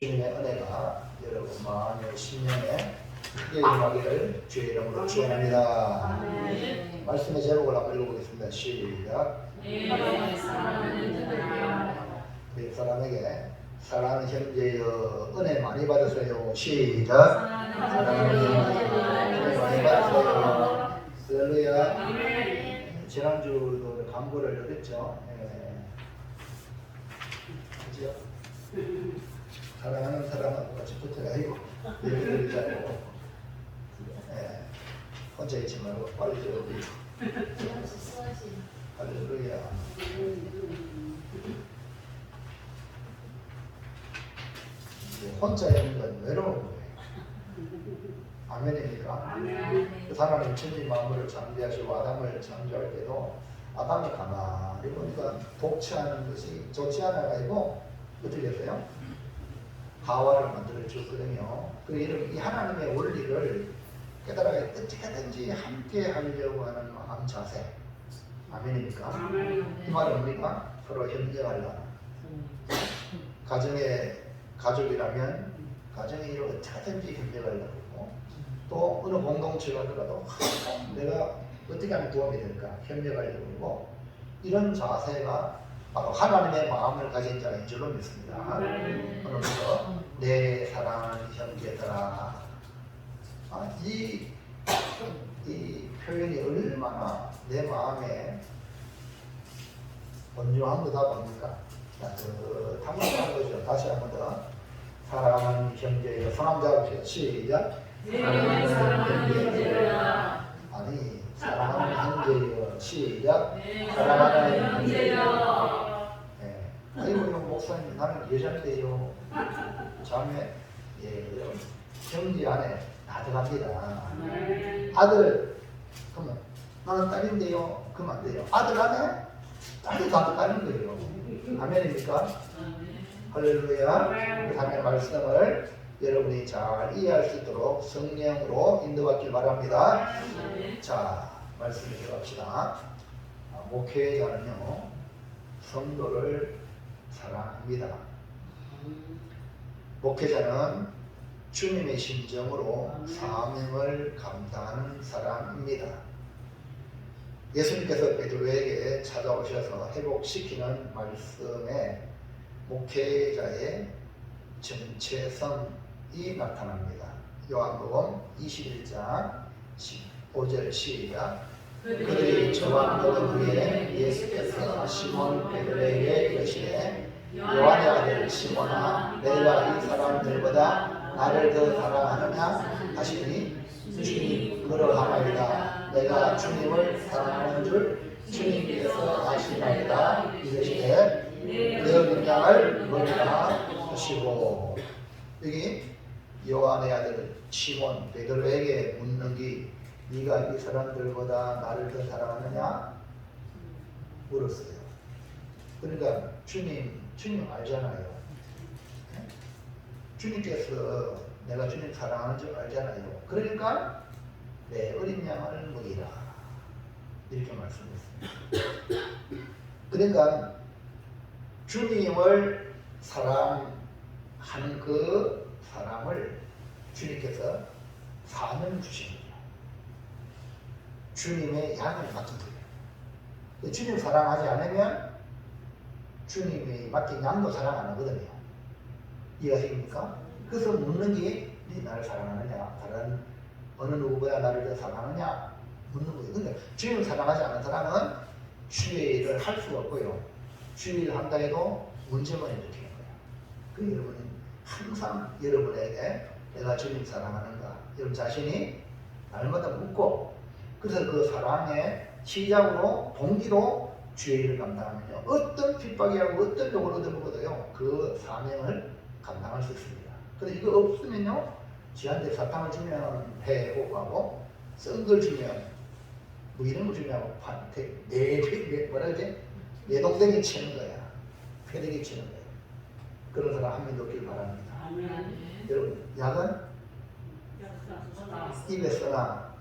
주님의 은혜가 여러분 마음의 심령에 크게 임하기를 주의 이름으로 축원합니다. 말씀의 제목을 한번 읽어보겠습니다. 시작. 우리 사람에게 사랑하는 형제여 은혜 많이 받으세요. 시작. 사랑하는 형제여 은혜 많이 받으세요. 할렐루야. 지난주도 광고를 드렸죠. 그죠? 사랑하는 사람하고 같이 붙어가지고 얘기를 자고 혼자 있지 말고 빨리 들어오고 할렐루야. 혼자 있는 건 외로운 거예요. 아멘입니까? 하나님 천지 만물을 창조하시고 아담을 창조할 때도 아담이 가만히 보니까 독취하는 것이 좋지 않아가지고 어떻게 됐어요? 하와를 만들어 줬거든요. 그리고 이 하나님의 원리를 깨달아야 어떻게든지 함께 하려고 하는 마음 자세. 아멘입니까? 이 말은 우리가 서로 협력하려는 가족이라면 가정의 일을 어떻게든지 협력하려고 하고 또 어느 공동체가 들어도 내가 어떻게 하면 도움이 될까 협력하려고 하고 이런 자세가 바로 하나님의 마음을 가진 자인 줄로 믿습니다. 그러면서 내 사랑하는 형제들아, 이 표현이 얼마나 내 마음에 온유한 거다 보니까 따뜻한 거죠. 다시 한 번 더 사랑하는 형제여 손 한번 잡으세요. 시작. 사랑하는 형제여. 아니 사랑하는 형제여. 시작. 사랑하는 형제여. 아이고 목사님 나는 여자인데요. 자매 형제 안에 다 들어갑니다. 아들 그러면 나는 딸인데요. 그러면 안 돼요. 아들 안에 딸이 다 들어가는 거예요. 아멘입니까? 할렐루야. 그 다음에 말씀을 여러분이 잘 이해할 수 있도록 성령으로 인도받길 바랍니다. 자, 말씀을 들어갑시다. 목회자는요, 성도를 사랑합니다. 목회자는 주님의 심정으로 사명을 감당하는 사람입니다. 예수님께서 베드로에게 찾아오셔서 회복시키는 말씀에 목회자의 정체성이 나타납니다. 요한복음 21장 15절 시작. 그들이 저와 먹은 후에 예수께서 시몬 베드로에게 이르시되 요한의 아들 시몬아 내가 이 사람들보다 나를 더 사랑하느냐 하시니 주님 그러하나이다. 내가 주님을 사랑하는 줄 주님께서 아시나이다. 이르시되 내 분량을 먹으라 하시고 여기 요한의 아들 시몬 베드로에게 묻는 게 네가 이 사람들보다 나를 더 사랑하느냐 물었어요. 그러니까 주님 알잖아요. 주님께서 내가 주님 사랑하는 줄 알잖아요. 그러니까 내 어린 양을 먹이라 이렇게 말씀했습니다. 그러니까 주님을 사랑하는 그 사람을 주님께서 사명 주신 거예요. 주님의 양을 맡은 거예요. 주님 사랑하지 않으면 주님이 맡긴 양도 사랑 안 하거든요. 이해하십니까? 그래서 묻는 게 네 나를 사랑하느냐, 다른 어느 누구보다 나를 더 사랑하느냐 묻는 거예요. 그러니까 주님을 사랑하지 않은 사람은 주의 일을 할 수가 없고요. 주의 일을 한다 해도 문제만 일으키는 거예요. 그 여러분은 항상 여러분에게 내가 주님 사랑하는가 여러분 자신이 날마다 묻고 그래서 그 사랑의 시작으로 동기로 주의 일을 감당하면요 어떤 핍박이하고 어떤 욕을 얻어먹어도요 그 사명을 감당할 수 있습니다. 그런데 이거 없으면요 지한테 사탕을 주면 배에 호가고 썬 걸 주면 뭐 이런 거 주면 뭐라 그러지? 내 동생이 치는 거야. 패대기 치는 거야. 그런 사람 한 명 없길 바랍니다. 여러분 약은 입에 써나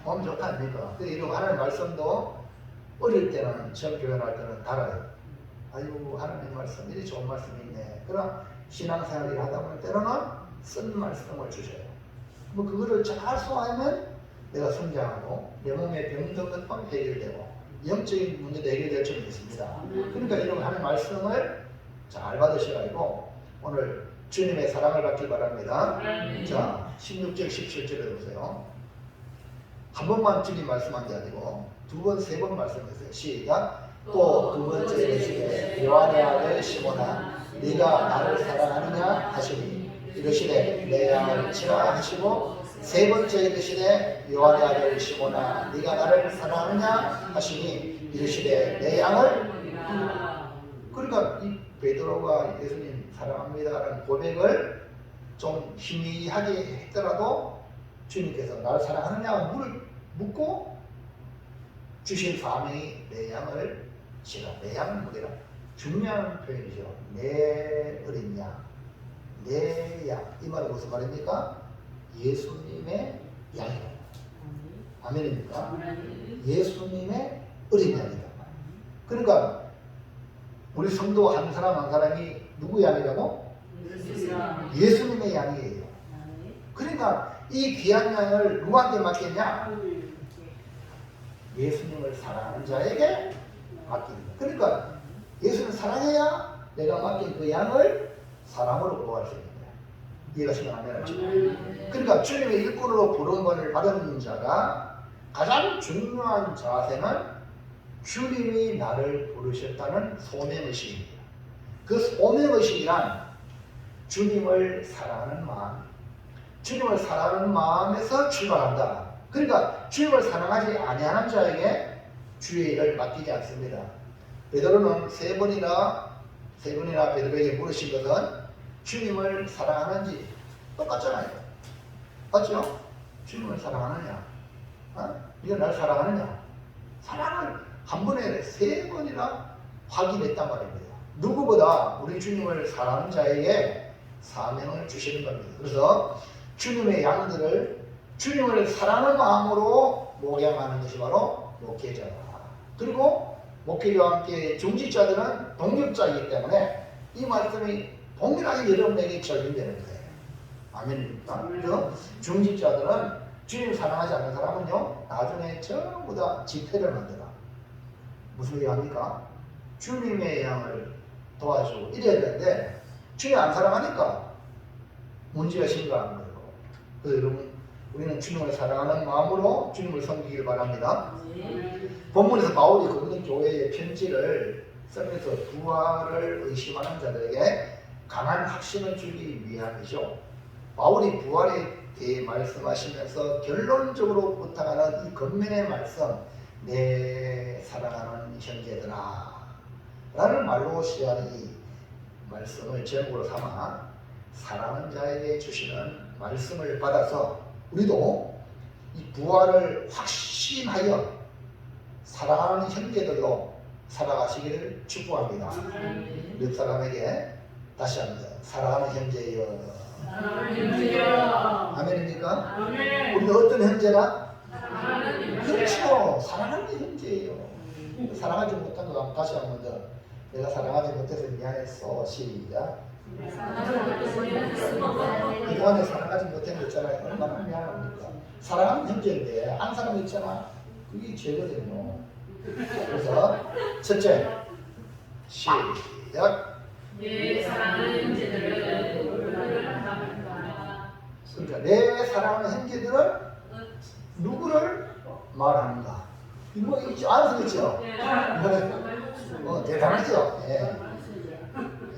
오면 좋다 아닙니까? 그래서 이런 하나님의 말씀도 어릴 때는 처음 교연할 때는 달아요. 아유 하나님 말씀 이리 좋은 말씀이 있네. 그러나 신앙생활을 하다 보면 때로는 쓴 말씀을 주셔요. 뭐 그거를 잘 소화하면 내가 성장하고 내 몸의 병든 것만 해결되고 영적인 문제도 해결될 줄은 있습니다. 그러니까 여러분 하나님 말씀을 잘 받으셔가지고 오늘 주님의 사랑을 받길 바랍니다. 자 16절 17절에 보세요. 한 번만 주님 말씀한 게 아니고 두 번, 세 번 말씀했어요. 시작. 또 두 번째 이르시되 요한의 아들 시몬아 네가 나를 사랑하느냐 하시니 이르시되 내 양을 치라 하시고 세 번째 이르시되 요한의 아들 시몬아 네가 나를 사랑하느냐 하시니 이르시되 내 양을. 그러니까 이 베드로가 예수님 사랑합니다라는 고백을 좀 희미하게 했더라도 주님께서 나를 사랑하느냐 묻고 주신 사명이 내 양을 치라. 내 양을 먹이라. 중요한 표현이죠. 내 어린 양, 내 양. 이 말은 무슨 말입니까? 예수님의 양이다. 아멘입니까? 예수님의 어린 양이다. 그러니까 우리 성도 한 사람 한 사람이 누구 양이라고? 예수님의 양이에요. 그러니까 이 귀한 양을 누구한테 맡겼냐? 예수님을 사랑하는 자에게 맡깁니다. 그러니까 예수를 사랑해야 내가 맡긴 그 양을 사랑으로 보호할 수 있는 거야. 이해가 심하네요. 그러니까 주님의 일꾼으로 부름을 받은 자가 가장 중요한 자세는 주님이 나를 부르셨다는 소명의식입니다. 그 소명의식이란 주님을 사랑하는 마음, 주님을 사랑하는 마음에서 출발한다. 그러니까 주님을 사랑하지 아니하는 자에게 주의 일을 맡기지 않습니다. 베드로는 세 번이나 베드로에게 물으신 것은 주님을 사랑하는지 똑같잖아요. 맞죠? 주님을 사랑하느냐? 네가 나를 사랑하느냐? 사랑을 한 번에 세 번이나 확인했단 말입니다. 누구보다 우리 주님을 사랑하는 자에게 사명을 주시는 겁니다. 그래서 주님의 양들을 주님을 사랑하는 마음으로 목양하는 것이 바로 목회자다. 그리고 목회자와 함께 중직자들은 동역자이기 때문에 이 말씀이 동일하게 여러분에게 적용되는 거예요. 아멘입니까? 그래서 중직자들은 주님 사랑하지 않는 사람은요 나중에 전부 다 집회를 만들어. 무슨 얘기 합니까? 주님의 양을 도와주고 이래야 되는데 주님 안 사랑하니까 문제가 심각한 거예요. 그래서 여러분 우리는 주님을 사랑하는 마음으로 주님을 섬기길 바랍니다. 본문에서 바울이 고린도 교회의 편지를 쓰면서 부활을 의심하는 자들에게 강한 확신을 주기 위함이죠. 바울이 부활에 대해 말씀하시면서 결론적으로 부탁하는 이 겉면의 말씀, 내 사랑하는 형제들아 라는 말로 시작하는 이 말씀을 제목으로 삼아 사랑하는 자에게 주시는 말씀을 받아서 우리도 이 부활을 확신하여 사랑하는 형제들로 살아가시기를 축복합니다. 몇 사람에게 다시 한번 사랑하는 형제여. 아멘입니까? 아멘. 우리는 어떤 형제라? 그렇죠. 사랑하는 형제예요. 사랑하지 못한 거 다시 한번 더. 내가 사랑하지 못해서 미안했어. 시작. 그동안에 사랑하지 못한 거 있잖아요. 얼마나 미안합니까? 사랑하는 형제인데 안 사람 있잖아. 그게 죄거든요. 그래서 첫째 시작. 내 사랑하는 형제들을 그러니까 내 사랑하는 형제들은 누구를 말하는가? 이거 알아서 그렇죠? 대단하죠? 예.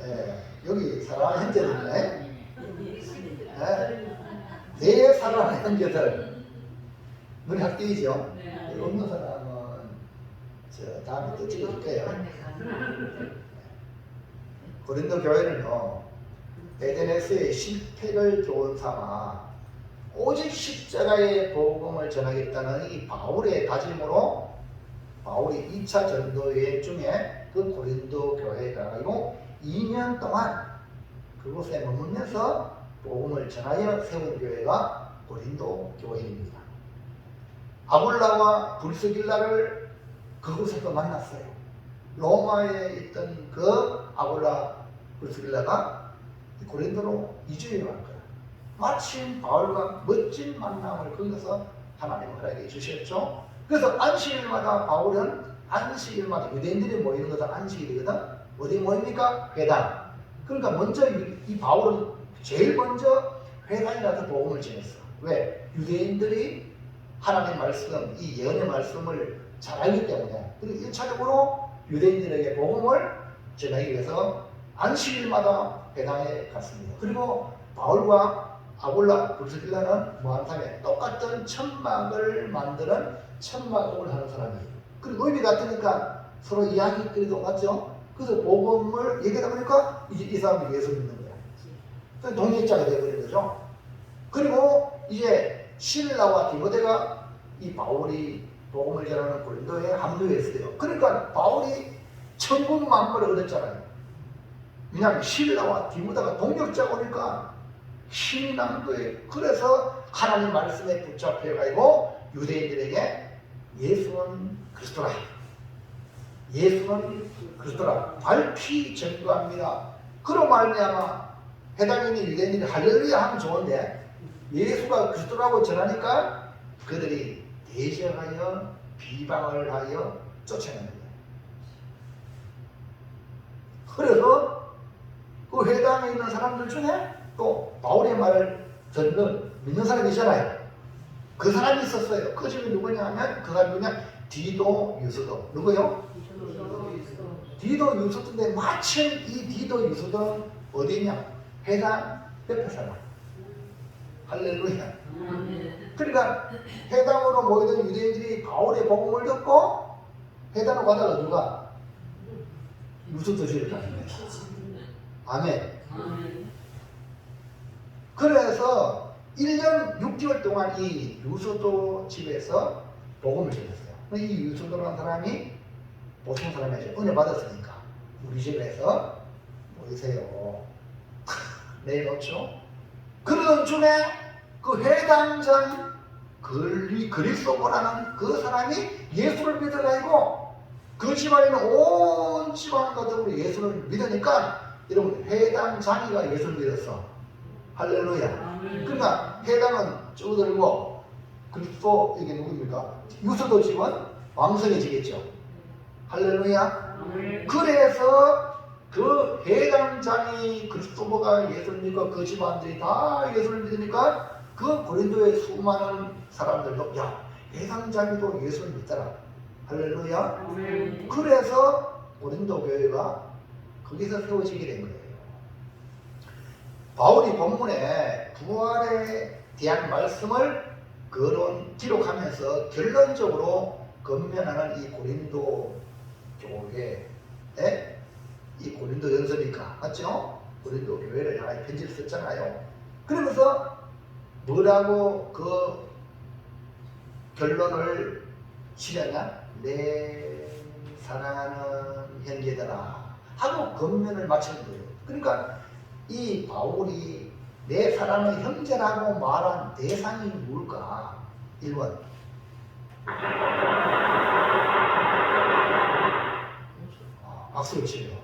예. 여기 사랑하는 형제들이네. 예. 내 사랑하는 형제들 눈이 확 띄죠? 없는 사람은 저 다음에 또 찍어줄게요. 고린도 교회는요 에데네스의 실패를 교훈 삼아 오직 십자가의 복음을 전하겠다는 이 바울의 다짐으로 바울이 2차 전도여행 중에 그 고린도 교회에 가가지고 2년 동안 그곳에 머물면서 복음을 전하여 세운 교회가 고린도 교회입니다. 아굴라와 불스길라를 그곳에서 만났어요. 로마에 있던 그 아굴라 브리스길라가 고린도로 이주해 간 거야. 마침 바울과 멋진 만남을 거기서 하나님 허락해 주셨죠. 그래서 안식일마다 바울은 안식일마다 유대인들이 모이는 것은 안식일이거든. 어디 모입니까? 회당. 그러니까 먼저 이 바울은 제일 먼저 회당에 가서 복음을 전했어. 왜? 유대인들이 하나님의 말씀, 이 예언의 말씀을 잘 알기 때문에. 그리고 1차적으로 유대인들에게 복음을 전하기 위해서 안식일마다 회당에 갔습니다. 그리고 바울과 아굴라 브리스길라는 모함삼에 똑같은 천막을 만드는 천막을 하는 사람이에요. 그리고 의미 같으니까 서로 이야기거리도 맞죠? 그래서 복음을 얘기하다 보니까 이제 이 사람이 예수 믿는 거야. 그래서 동역자가 되어버린 거죠. 그리고 이제 실라와 디모데가 이 바울이 복음을 전하는 고린도에 합류했어요. 그러니까 바울이 천국 만물을 얻었잖아요. 왜냐하면 실라와 디모데가 동역자가 오니까 힘이 난 거예요. 그래서 하나님 말씀에 붙잡혀가지고 유대인들에게 예수는 그리스도라, 예수는 그리스도라 밝히 전거합니다. 그로 말미암아 해당에 있는 유대인들이 할렐루야 하면 좋은데 예수가 그리스도라고 전하니까 그들이 대적하여 비방을 하여 쫓아내는 거예요. 그래서 그 회당에 있는 사람들 중에 또 바울의 말을 듣는 믿는 사람이 있잖아요. 그 사람이 있었어요. 그 집이 누구냐 하면 그 사람이 누구냐? 디도 유스도. 누구요? 디도 유스도인데 마침 이 디도 유스도는 어디냐? 회당 옆에 살아. 할렐루야. 그러니까 회당으로 모이던 유대인들이 바울의 복음을 듣고 회당으로 가다가 누가? 유스도 집을 가는 거예요. 아멘. 그래서 1년 6개월 동안 이 유스도 집에서 복음을 전했어요. 이 유스도라는 사람이 보통 사람이 아니죠. 은혜 받았으니까 우리 집에서 모이세요. 내놓죠. 그러던 중에 그 회당장 그리스도라는 그 사람이 예수를 믿어가지고 그 집안에 있는 온 집안 가족으로 예수를 믿으니까 여러분 회당장이가 예수를 믿었어. 할렐루야. 그러니까 회당은 쪼들고 그리스도 이게 누구입니까? 유스도 집은 왕성해지겠죠. 할렐루야. 그래서 그 회당장이 그리스도가 예수를 믿고 그 집안들이 다 예수를 믿으니까 그 고린도의 수많은 사람들도 야 회당장이도 예수를 믿더라. 할렐루야. 그래서 고린도 교회가 거기서 세워지게 된 거예요. 바울이 본문에 부활에 대한 말씀을 기록하면서 결론적으로 건면하는 이 고린도 교회에 이 고린도 연서니까 맞죠? 고린도 교회를 향해 편지를 썼잖아요. 그러면서 뭐라고 그 결론을 지려냐? 내 사랑하는 형제들아 하고 건면을 마치는 거예요. 그러니까 이 바울이 내 사랑하는 형제라고 말한 대상이 뭘까? 1번 박수를 치며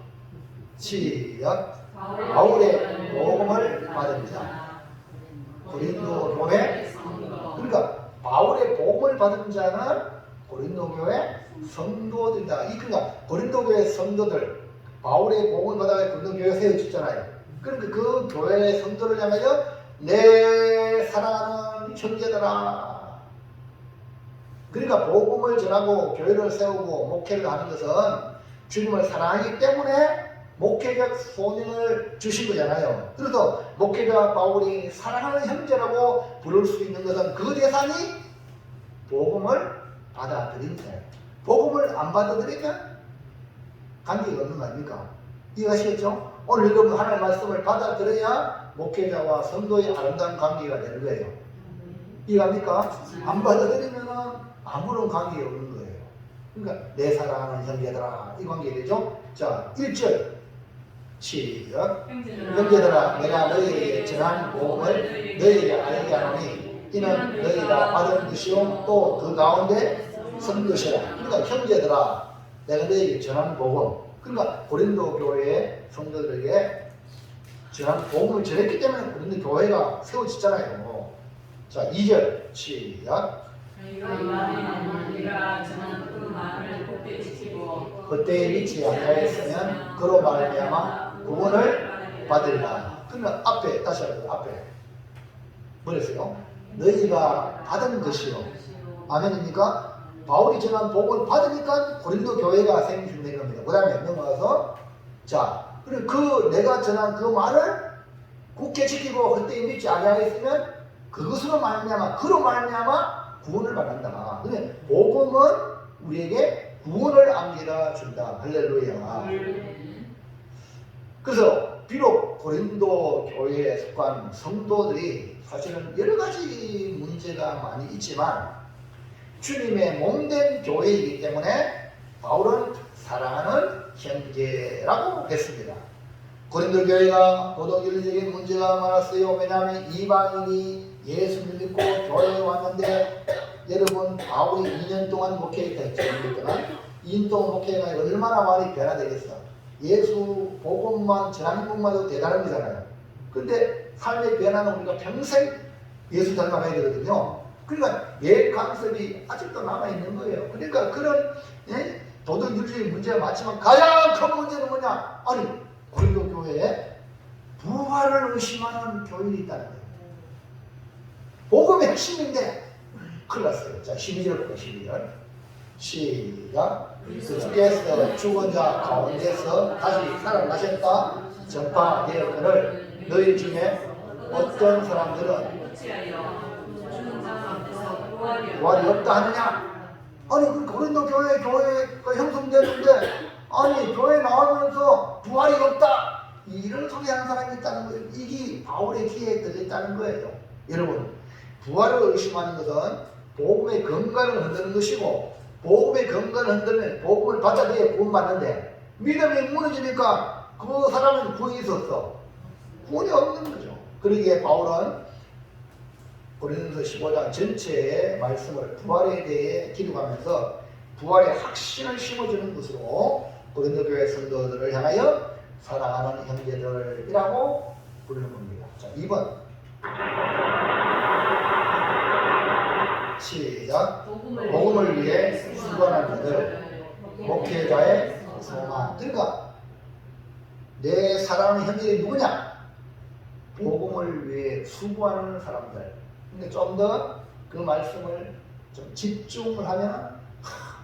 시작. 바울의 복음을 받은 자 고린도 교회. 그러니까 바울의 복음을 받은 자는 고린도 교회 성도들이다. 그러니까 고린도 교회 성도들 바울의 복음을 받아서 고린도 교회 세워졌잖아요. 그러니까 그 교회의 성도를 향하여 내 사랑하는 형제들아. 그러니까 복음을 전하고 교회를 세우고 목회를 하는 것은 주님을 사랑하기 때문에 목회적 소명을 주신 거잖아요. 그래서 목회자 바울이 사랑하는 형제라고 부를 수 있는 것은 그 대상이 복음을 받아들인 거예요. 복음을 안 받아들이면 관계가 없는 거 아닙니까? 이해하시겠죠? 오늘 여러분 하나님의 말씀을 받아들여야 목회자와 성도의 아름다운 관계가 되는 거예요. 이해합니까? 안 받아들이면 아무런 관계가 없는 거예요. 그러니까 내 사랑하는 형제들아 이 관계 되죠? 자 1절 시작. 형제들아 내가 너희에게 전한 복음을 너희에게 알게 하노니 이는 너희가 받은 것이요 또 그 가운데 선 것이라. 그러니까 형제들아 내가 너에게 전하는 복음. 그러니까 고린도 교회 성도들에게 전하는 복음을 전했기 때문에 고린도 교회가 세워졌잖아요. 자, 2절 시작. 너희가 전한 그 말을 굳게 지키고 그때에 믿지 아니하였으면 그로 말미암아 구원을 받으리라. 그러면 앞에 다시 하고 앞에 뭐랬어요? 너희가 받은 것이요. 아멘입니까? 바울이 전한 복음을 받으니까 고린도 교회가 생긴된 겁니다. 그 다음에 넘어가서 자, 그리고 그 내가 전한 그 말을 굳게 지키고 그때에 믿지 아니하였으면 그것으로 말미암아 그로 말미암아 구원을 받는다. 근데 복음은 우리에게 구원을 안겨다 준다. 할렐루야. 그래서 비록 고린도 교회에 속한 성도들이 사실은 여러 가지 문제가 많이 있지만 주님의 몸된 교회이기 때문에 바울은 사랑하는 형제라고 했습니다. 고린도 교회가 도덕윤리적인 문제가 많았어요. 왜냐하면 이방인이 예수를 믿고 교회에 왔는데 여러분 바울이 2년 동안 목회했다 했죠. 2년 동안 목회가 얼마나 많이 변화되겠어. 예수 복음만 전하는 것만도 대단한 거잖아요. 근데 삶의 변화는 우리가 평생 예수 닮아가야 되거든요. 그러니까 내 간섭이 아직도 남아있는 거예요. 그러니까 그런 도덕윤리적인 문제가 많지만 가장 큰 문제는 뭐냐? 아니 고린도 교회에 부활을 의심하는 교인이 있다는 거예요. 복음의 핵심인데 큰일 났어요. 자, 12절 볼까요? 12절 시작. 그 주께서 죽은 자 가운데서 다시 살아나셨다 전파되었거늘 너희 중에 어떤 사람들은 부활이 없다 하느냐? 아니 그 고린도 교회가 형성되는데 아니 교회 나오면서 부활이 없다 이런 소리 하는 사람이 있다는 거예요. 이게 바울의 귀에 들렸다는 거예요. 여러분 부활을 의심하는 것은 복음의 근간을 흔드는 것이고 복음의 근간을 흔들면 복음을 받아들여야 구원받는데 믿음이 무너지니까 그 사람은 구원이 있었어. 구원이 없는 거죠. 그러기에 바울은 고린도서 15장 전체의 말씀을 부활에 대해 기록하면서 부활의 확신을 심어주는 것으로 고린도 교회 성도들을 향하여 사랑하는 형제들이라고 부르는 겁니다. 자, 2번 시작. 복음을 위해 수고하는 자들 목회자의 소망. 그러니까 내 사랑하는 형제들이 누구냐? 복음을 위해 수고하는 사람들. 근데 좀 더 그 말씀을 좀 집중을 하면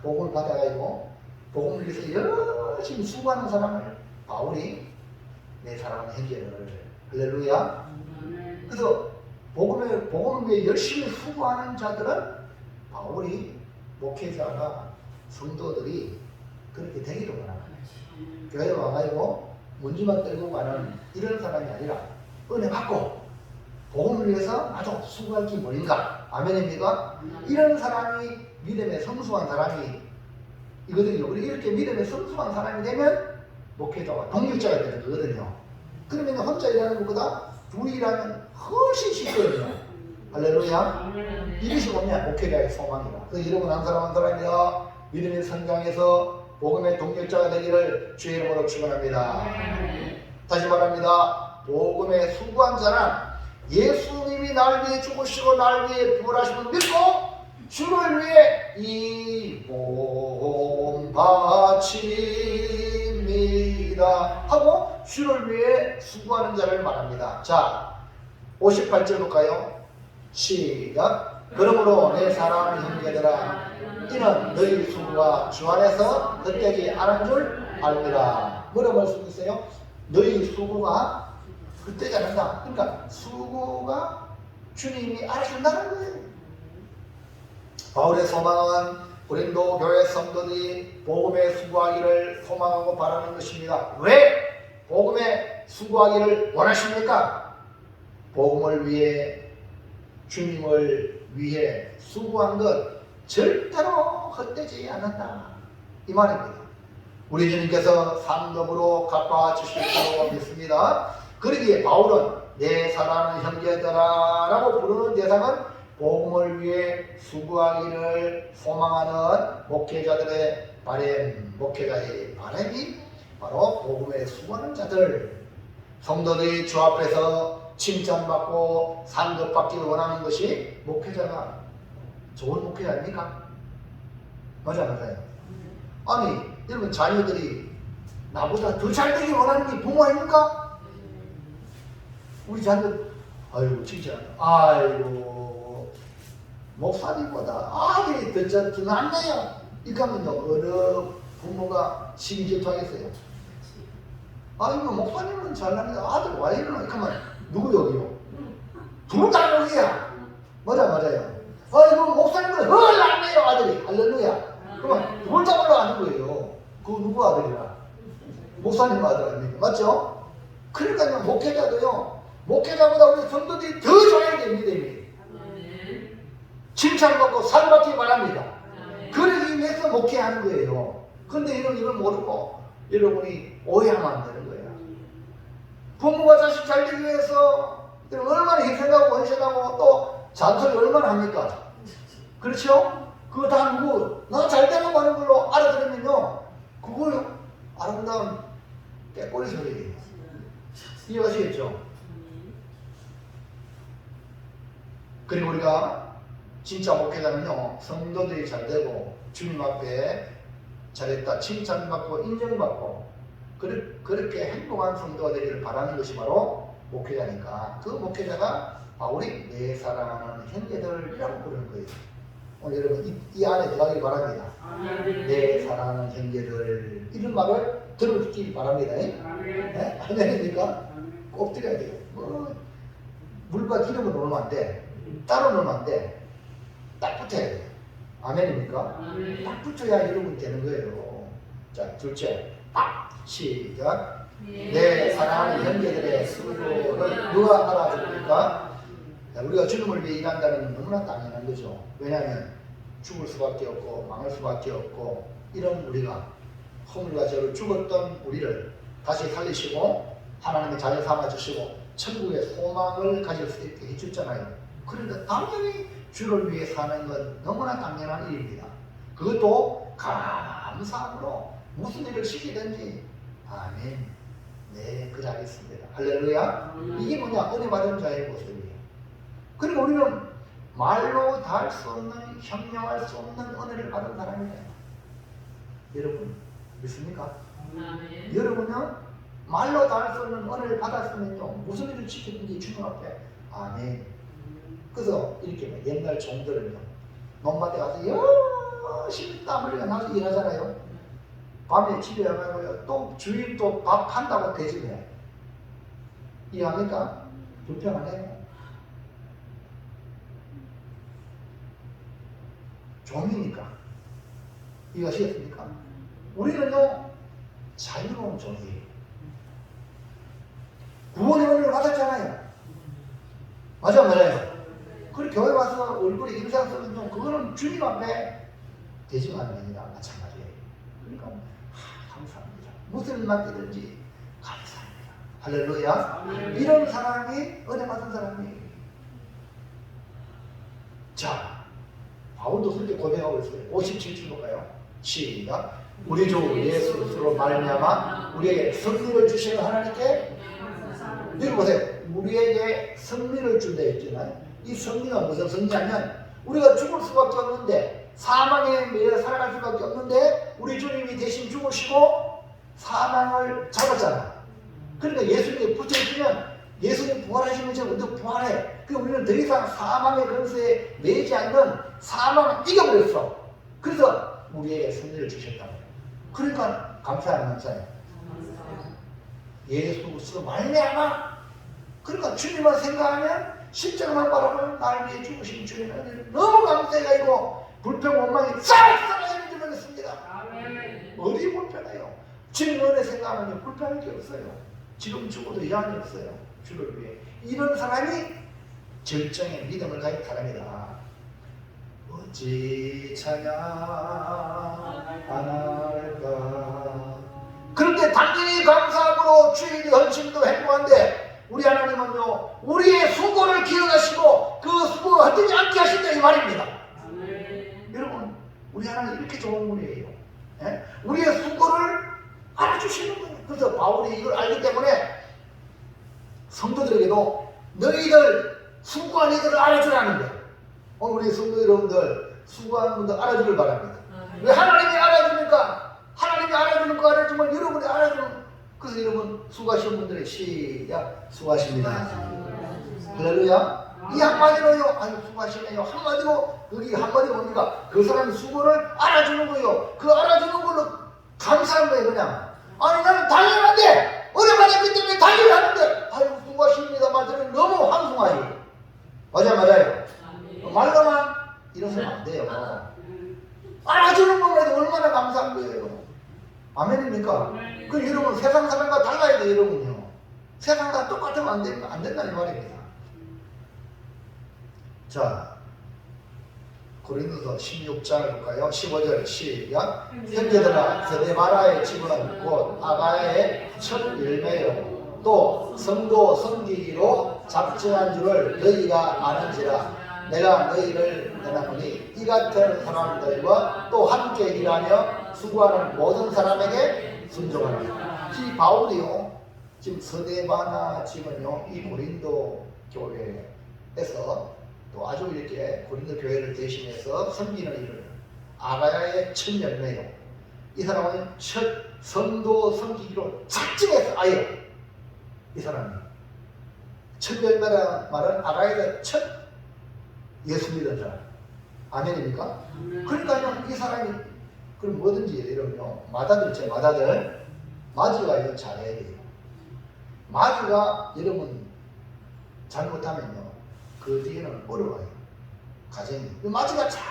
복음을 받아가지고 복음을 위해서 열심히 수고하는 사람을 바울이 내 사랑하는 형제들. 할렐루야. 그래서 복음을 위해 열심히 수고하는 자들은 바울이 목회자가 성도들이 그렇게 되기를 원하는 거예요. 교회에 와가지고 문지만 떨고 가는 이런 사람이 아니라 은혜 받고 복음을 위해서 아주 수고할 게 뭐인가? 아멘입니까? 이런 사람이 믿음에 성숙한 사람이 이거든요. 우리 이렇게 믿음에 성숙한 사람이 되면 목회자와 동력자가 되는 거거든요. 그러면 혼자 일하는 것보다 둘이 일하면 훨씬 쉽거든요. 할렐루야. 이것이 뭐냐? 목회자의 소망이다. 그래서 여러분 한 사람 한 사람이야 믿음의 성장해서 복음의 동력자가 되기를 주의 이름으로 축원합니다. 다시 말합니다. 복음의 수고한 자는 예수님이 날 위해 죽으시고 날 위해 부활하심을 믿고 주를 위해 이 몸 바칩니다 하고 주를 위해 수고하는 자를 말합니다. 자, 58절 볼까요? 시작. 그러므로 내 사랑하는 형제들아 이는 너희 수고가 주 안에서 헛되지 않은 줄 알미라. 뭐라고 말씀하세요? 너희 수고가 헛되지 않는다. 그러니까 수고가 주님이 알아준다는 거예요. 바울의 소망은 고린도 교회 성도들이 복음에 수고하기를 소망하고 바라는 것입니다. 왜 복음에 수고하기를 원하십니까? 복음을 위해 주님을 위해 수고한 것 절대로 헛되지 않는다 이 말입니다. 우리 주님께서 상급으로 갚아 주실 거라고 믿습니다. 그러기에 바울은 내 사랑하는 형제들아 라고 부르는 대상은 복음을 위해 수고하기를 소망하는 목회자들의 바램, 목회자의 바램이 바로 복음에 수고하는 자들, 성도들이 주 앞에서 칭찬받고 상급받기를 원하는 것이 목회자가 좋은 목회자 아닙니까? 맞아요. 아니 여러분, 자녀들이 나보다 더 잘되길 원하는 게 부모 아닙니까? 우리 자녀 아이고 칭찬, 아이고 목사님보다 아들이 더 낫네요. 이렇게 하면요 어느 부모가 심질투하겠어요. 아이고 목사님은 잘나는데 아들 와 이러나? 이렇게 하면 누구 욕이요? 둘 다 욕이야. 맞아요. 아이고 목사님은 낫네요 아들이. 할렐루야. 그러면 둘 다 올라가는 거예요. 그 누구 아들이라? 목사님 아들 아닙니까? 맞죠? 그러니까요 목회자도요, 목회자보다 우리 성도들이 더 좋아야 됩니다. 칭찬받고 상받기 바랍니다. 그러기 위해서 목회하는 거예요. 근데 이걸 모르고 여러분이 오해하면 안 되는 거예요. 부모가 자식 잘 되기 위해서 얼마나 희생하고 헌신하고 또 잔소리 얼마나 합니까? 그렇죠? 그거 다 누구 나 잘 되는 거 하는 걸로 알아들으면요 그걸 아름다운 깨꼬리 소리예요. 이해하시겠죠? 그리고 우리가 진짜 목회자는요 성도들이 잘 되고 주님 앞에 잘했다 칭찬받고 인정받고 그렇게 행복한 성도가 되기를 바라는 것이 바로 목회자니까, 그 목회자가 바울이 내 사랑하는 형제들이라고 부르는 거예요. 오늘 여러분 이 안에 들어가기 바랍니다. 내 사랑하는 형제들, 이런 말을 들어주기 바랍니다. 네? 아멘입니까? 꼭 드려야 돼요. 물과 기름을 넣으면 안 돼. 따로 넣으면 안 돼. 딱 붙어야 돼. 아멘입니까? 딱 붙어야 여러분 되는 거예요. 자, 둘째. 시작. 내 사랑하는 형제들의 수고를 누가 알아줍니까? 우리가 주님을 위해 일한다는 건 너무나 당연한 거죠. 왜냐하면 죽을 수밖에 없고 망할 수밖에 없고, 이런 우리가 허물과 죄로 죽었던 우리를 다시 살리시고 하나님의 자녀 삼아주시고 천국의 소망을 가질 수 있게 해주잖아요. 그런데 당연히 주를 위해 사는 건 너무나 당연한 일입니다. 그것도 감사함으로 무슨 일을 시키든지 아멘, 네 그러하겠습니다. 할렐루야. 이게 뭐냐? 은혜 받은 자의 모습이에요. 그리고 우리는 말로 다 할 수 없는, 형용할 수 없는 은혜를 받은 사람이에요. 여러분 믿습니까? 여러분은 말로 다 할 수 없는 은혜를 받았으면요 무슨 일을 지키든지 주님 앞에 아멘. 그래서 이렇게 옛날 종들은요 논밭에 가서 열심히 땀 흘려 나서 일하잖아요. 밤에 집에 가고요 또 주일 또 밥 한다고 대집해. 이해합니까? 불편하네요. 종이니까. 이해하시겠습니까? 우리는요 자유로운 종이에요. 구원의 은혜를 받았잖아요. 맞아요. 그리고 교회 와서 얼굴에 인상 쓰는 좀 그거는 주님 앞에 대증하는 게 아니라 마찬가지예요. 그러니까 감사합니다. 무슨 일 맡기든지 감사합니다. 할렐루야. 이런 사람이 은혜 받은 사람이에요. 자, 바울도 그렇게 고백하고 있어요. 57절 볼까요? 시작. 우리 주 예수로 말미암아 우리에게 승리를 주시는 하나님께, 여기 보세요. 우리에게 승리를 준다 했잖아요. 이 승리가 무슨 승리냐면 우리가 죽을 수밖에 없는데, 사망에 매여 살아갈 수밖에 없는데 우리 주님이 대신 죽으시고 사망을 잡았잖아. 그러니까 예수님이 붙여있으면 예수님 부활하시는 것처럼 우리도 부활해. 그러니까 우리는 더 이상 사망의 근세에 매이지 않는 사망을 이겨버렸어. 그래서 우리에게 승리를 주셨다는 거예요. 그러니까 감사한 감사해요. 예수 그리스도 말미암아. 그러니까 주님을 생각하면 십자가만 바라보면 나를 위해 죽으신 주님의 은혜를 너무 감사해가지고 불평 원망이 싹싹 해주겠습니다. 어디 불편해요? 주님 은혜 생각하면 불편할 게 없어요. 지금 죽어도 이한이 없어요. 주를 위해. 이런 사람이 절정의 믿음을 가진 사람이다. 어찌 찬양 안 할까. 그런데 당연히 감사함으로 주일이 헌신도 행복한데, 우리 하나님은요 우리의 수고를 기억하시고 그 수고가 헛되지 않게 하신다 이 말입니다. 여러분 우리 하나님 이렇게 좋은 분이에요. 예? 우리의 수고를 알아주시는 거예요. 그래서 바울이 이걸 알기 때문에 성도들에게도 너희들 수고한 이들을 알아주라는 거예요. 우리 성도 여러분들 수고하는 분들 알아주길 바랍니다. 왜 하나님이 알아주니까 하나님이 알아주는 거 알아주면 여러분이 알아주는. 그래서 여러분 수고하시는 분들의 시작 수고하십니다. 할렐루야. 이 한마디로요. 아유 수고하시네요. 한마디로 여기 한마디 뭡니까? 그 사람의 수고를 알아주는 거예요. 그 알아주는 걸로 감사한 거예요. 그냥 아니 나는 당연한데 오랜만에 했기 때문에 당연하는데 아유 수고하십니다만 들으면 너무 황송하지. 맞아요. 말로만 이러서는 안 돼요. 알아주는 것만 해도 얼마나 감사한 거예요. 아멘입니까? 그 여러분 세상 사람과 달라야 돼요. 여러분요. 세상과 똑같으면 안 된다는 말입니다. 자, 고린도서 16장을 볼까요? 15절 시작. 형제들아 세데바라의 집은 곧 아가야의 첫 열매요 또 성도 섬기기로 작정한 줄을 너희가 아는지라. 내가 너희를 내나보니 이 같은 사람들과 또 함께 일하며 수고하는 모든 사람에게 순종하라. 이 바울이요 지금 서데바나 집은요 이 고린도 교회에서 또 아주 이렇게 고린도 교회를 대신해서 섬기는 일을 아가야의 첫 열매요. 이 사람은 첫 성도 섬기기로 작정해서 아예 이 사람이 첫 열매라는 말은 아가야의 첫 예수 믿은 사람. 아멘입니까? 그러니까요 이 사람이 그럼 뭐든지 여러분요 마다들 마지가 이거 잘해야 돼요. 마지가 여러분 잘못하면요 그 뒤에는 어려워요. 가정이. 마지가 잘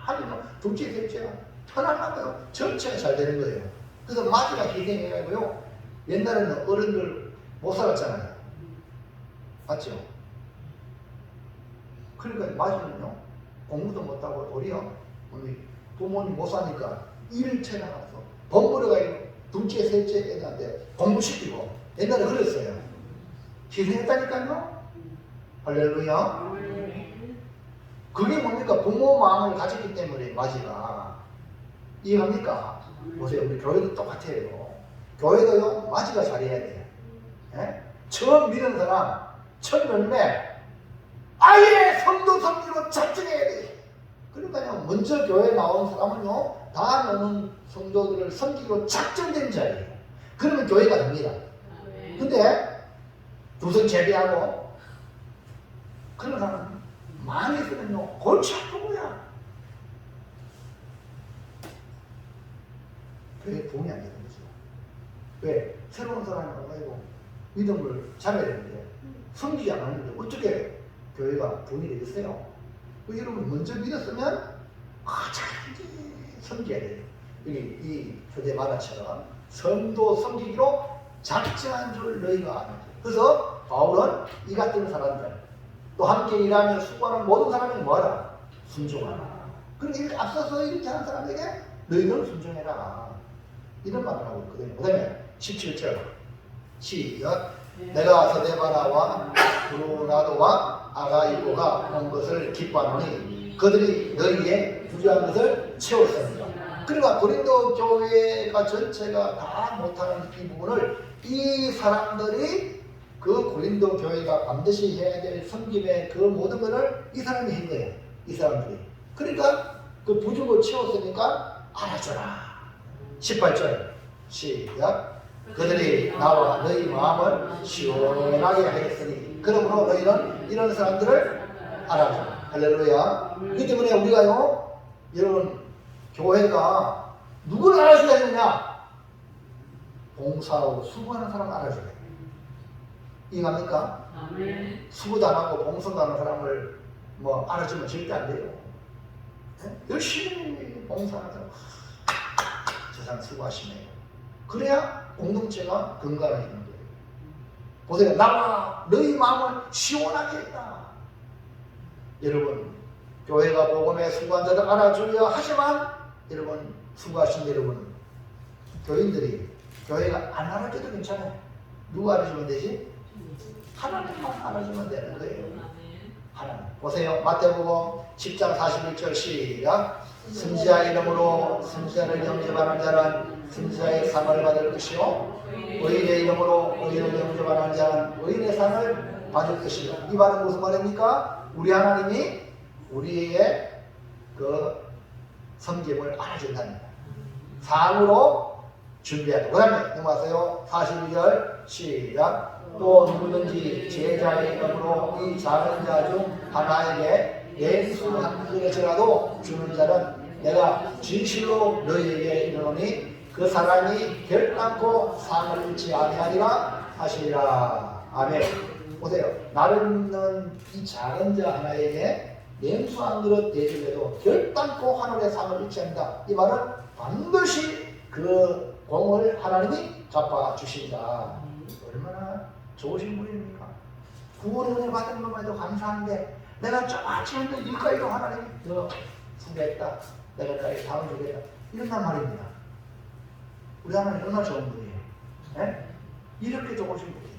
하면 둘째 셋째가 편안하고요 전체가 잘 되는 거예요. 그래서 마지가 희생해가지고요 옛날에는 어른들 못 살았잖아요. 맞죠? 그러니까 마지는요 공부도 못하고 도리어 부모님 못 사니까 일체나 가서 돈 벌어가지고 둘째 셋째 애들한테 공부시키고 옛날에 그랬어요. 희생했다니까요. 할렐루야. 그게 뭡니까? 부모 마음을 가졌기 때문에 마지가. 이해합니까? 보세요. 우리 교회도 똑같아요. 교회도요 마지가 잘해야 돼요. 예? 처음 믿은 사람 첫 열매 아예 성도 섬기로 작정해야 돼요. 그러니까요 먼저 교회 나온 사람은요 다음 오는 성도들을 섬기로 작정된 자예요. 그러면 교회가 됩니다. 근데 두선 제비하고 그런 사람 많이 있으면요 골치 아프고요 교회에 도움이 안 되는 거죠. 왜? 새로운 사람이 와가지고 믿음을 잘해야 되는데 섬기지 않았는데 어떻게 교회가 돈이 되겠어요? 여러분 먼저 믿었으면 잘 섬겨야 돼요. 여기 이 초대 만화처럼 성도 섬기기로 작정한 줄 너희가 아는. 그래서 바울은 이 같은 사람들 또 함께 일하며 수고하는 모든 사람이 뭐하라? 순종하라. 그러니까 이렇게 앞서서 이렇게 하는 사람에게 너희는 순종해라. 이런 말을 하고 있거든요. 그 다음에 17절 시작. 내가 서데바나와 브루나도와 아가이고가 온 것을 기뻐하노니 그들이 너희의 부족한 것을 채웠습니다. 그러니까 고린도 교회가 전체가 다 못하는 이 부분을 이 사람들이 그 고린도 교회가 반드시 해야 될 섬김의 그 모든 것을 이 사람이 한 거예요. 이 사람들이. 그러니까 그 부족을 채웠으니까 알아줘라. 18절 시작. 그들이 나와 너희 마음을 시원하게 하겠으니 그러므로 너희는 이런 사람들을 알아줘. 할렐루야. 그렇기 때문에 우리가요 여러분 교회가 누구를 알아줘야 되느냐? 봉사하고 수고하는 사람을 알아줘야 돼요. 이해갑니까? 수고도 안 하고 봉사도 안 하는 사람을 뭐 알아주면 절대 안 돼요. 네? 열심히 봉사하는 사람 저 사람 수고하시네요. 그래야 공동체가 건강해지는 거예요. 보세요. 나와 너희 마음을 시원하게 했다. 여러분 교회가 복음에 수고한 자들 알아줘야 하지만 여러분 수고하신 여러분 교인들이 교회가 안 알아줘도 괜찮아요. 누가 알아주면 되지? 하나님만 알아주면 되는 거예요. 하나님. 보세요. 마태복음 10장 41절 시작. 선지자의 이름으로 선지자를 영접하는 자는 선지자의 상을 받을 것이요 의인의 이름으로 의인을 영접하는 자는 의인의 상을 받을 것이요. 이 말은 무슨 말입니까? 우리 하나님이 우리의 그 섬김을 알아준다는 상으로 준비하고. 그 다음에 넘어가세요. 42절 시작. 또 누구든지 제자의 이름으로 이 작은 자 중 하나에게 왼수 한 그릇이라도 주는 자는 내가 진실로 너희에게 이르노니 그 사람이 결단코 상을 잃지 아니하리라 하시리라. 아멘. 보세요. 나를 이 작은 자 하나에게 냉수 한 그릇 대주려도 결단코 하늘의 상을 잃지 않는다. 이 말은 반드시 그 공을 하나님이 갚아주신다. 얼마나 좋으신 분입니까? 구원의 은혜 받은 것만 해도 감사한데 내가 저같이 했는데 이까지도 하나님이 더 수고했다. 내가 까지 다음 주겠다. 이런단 말입니다. 우리 하나님 얼마나 좋은 분이에요. 네? 이렇게 좋으신 분이에요.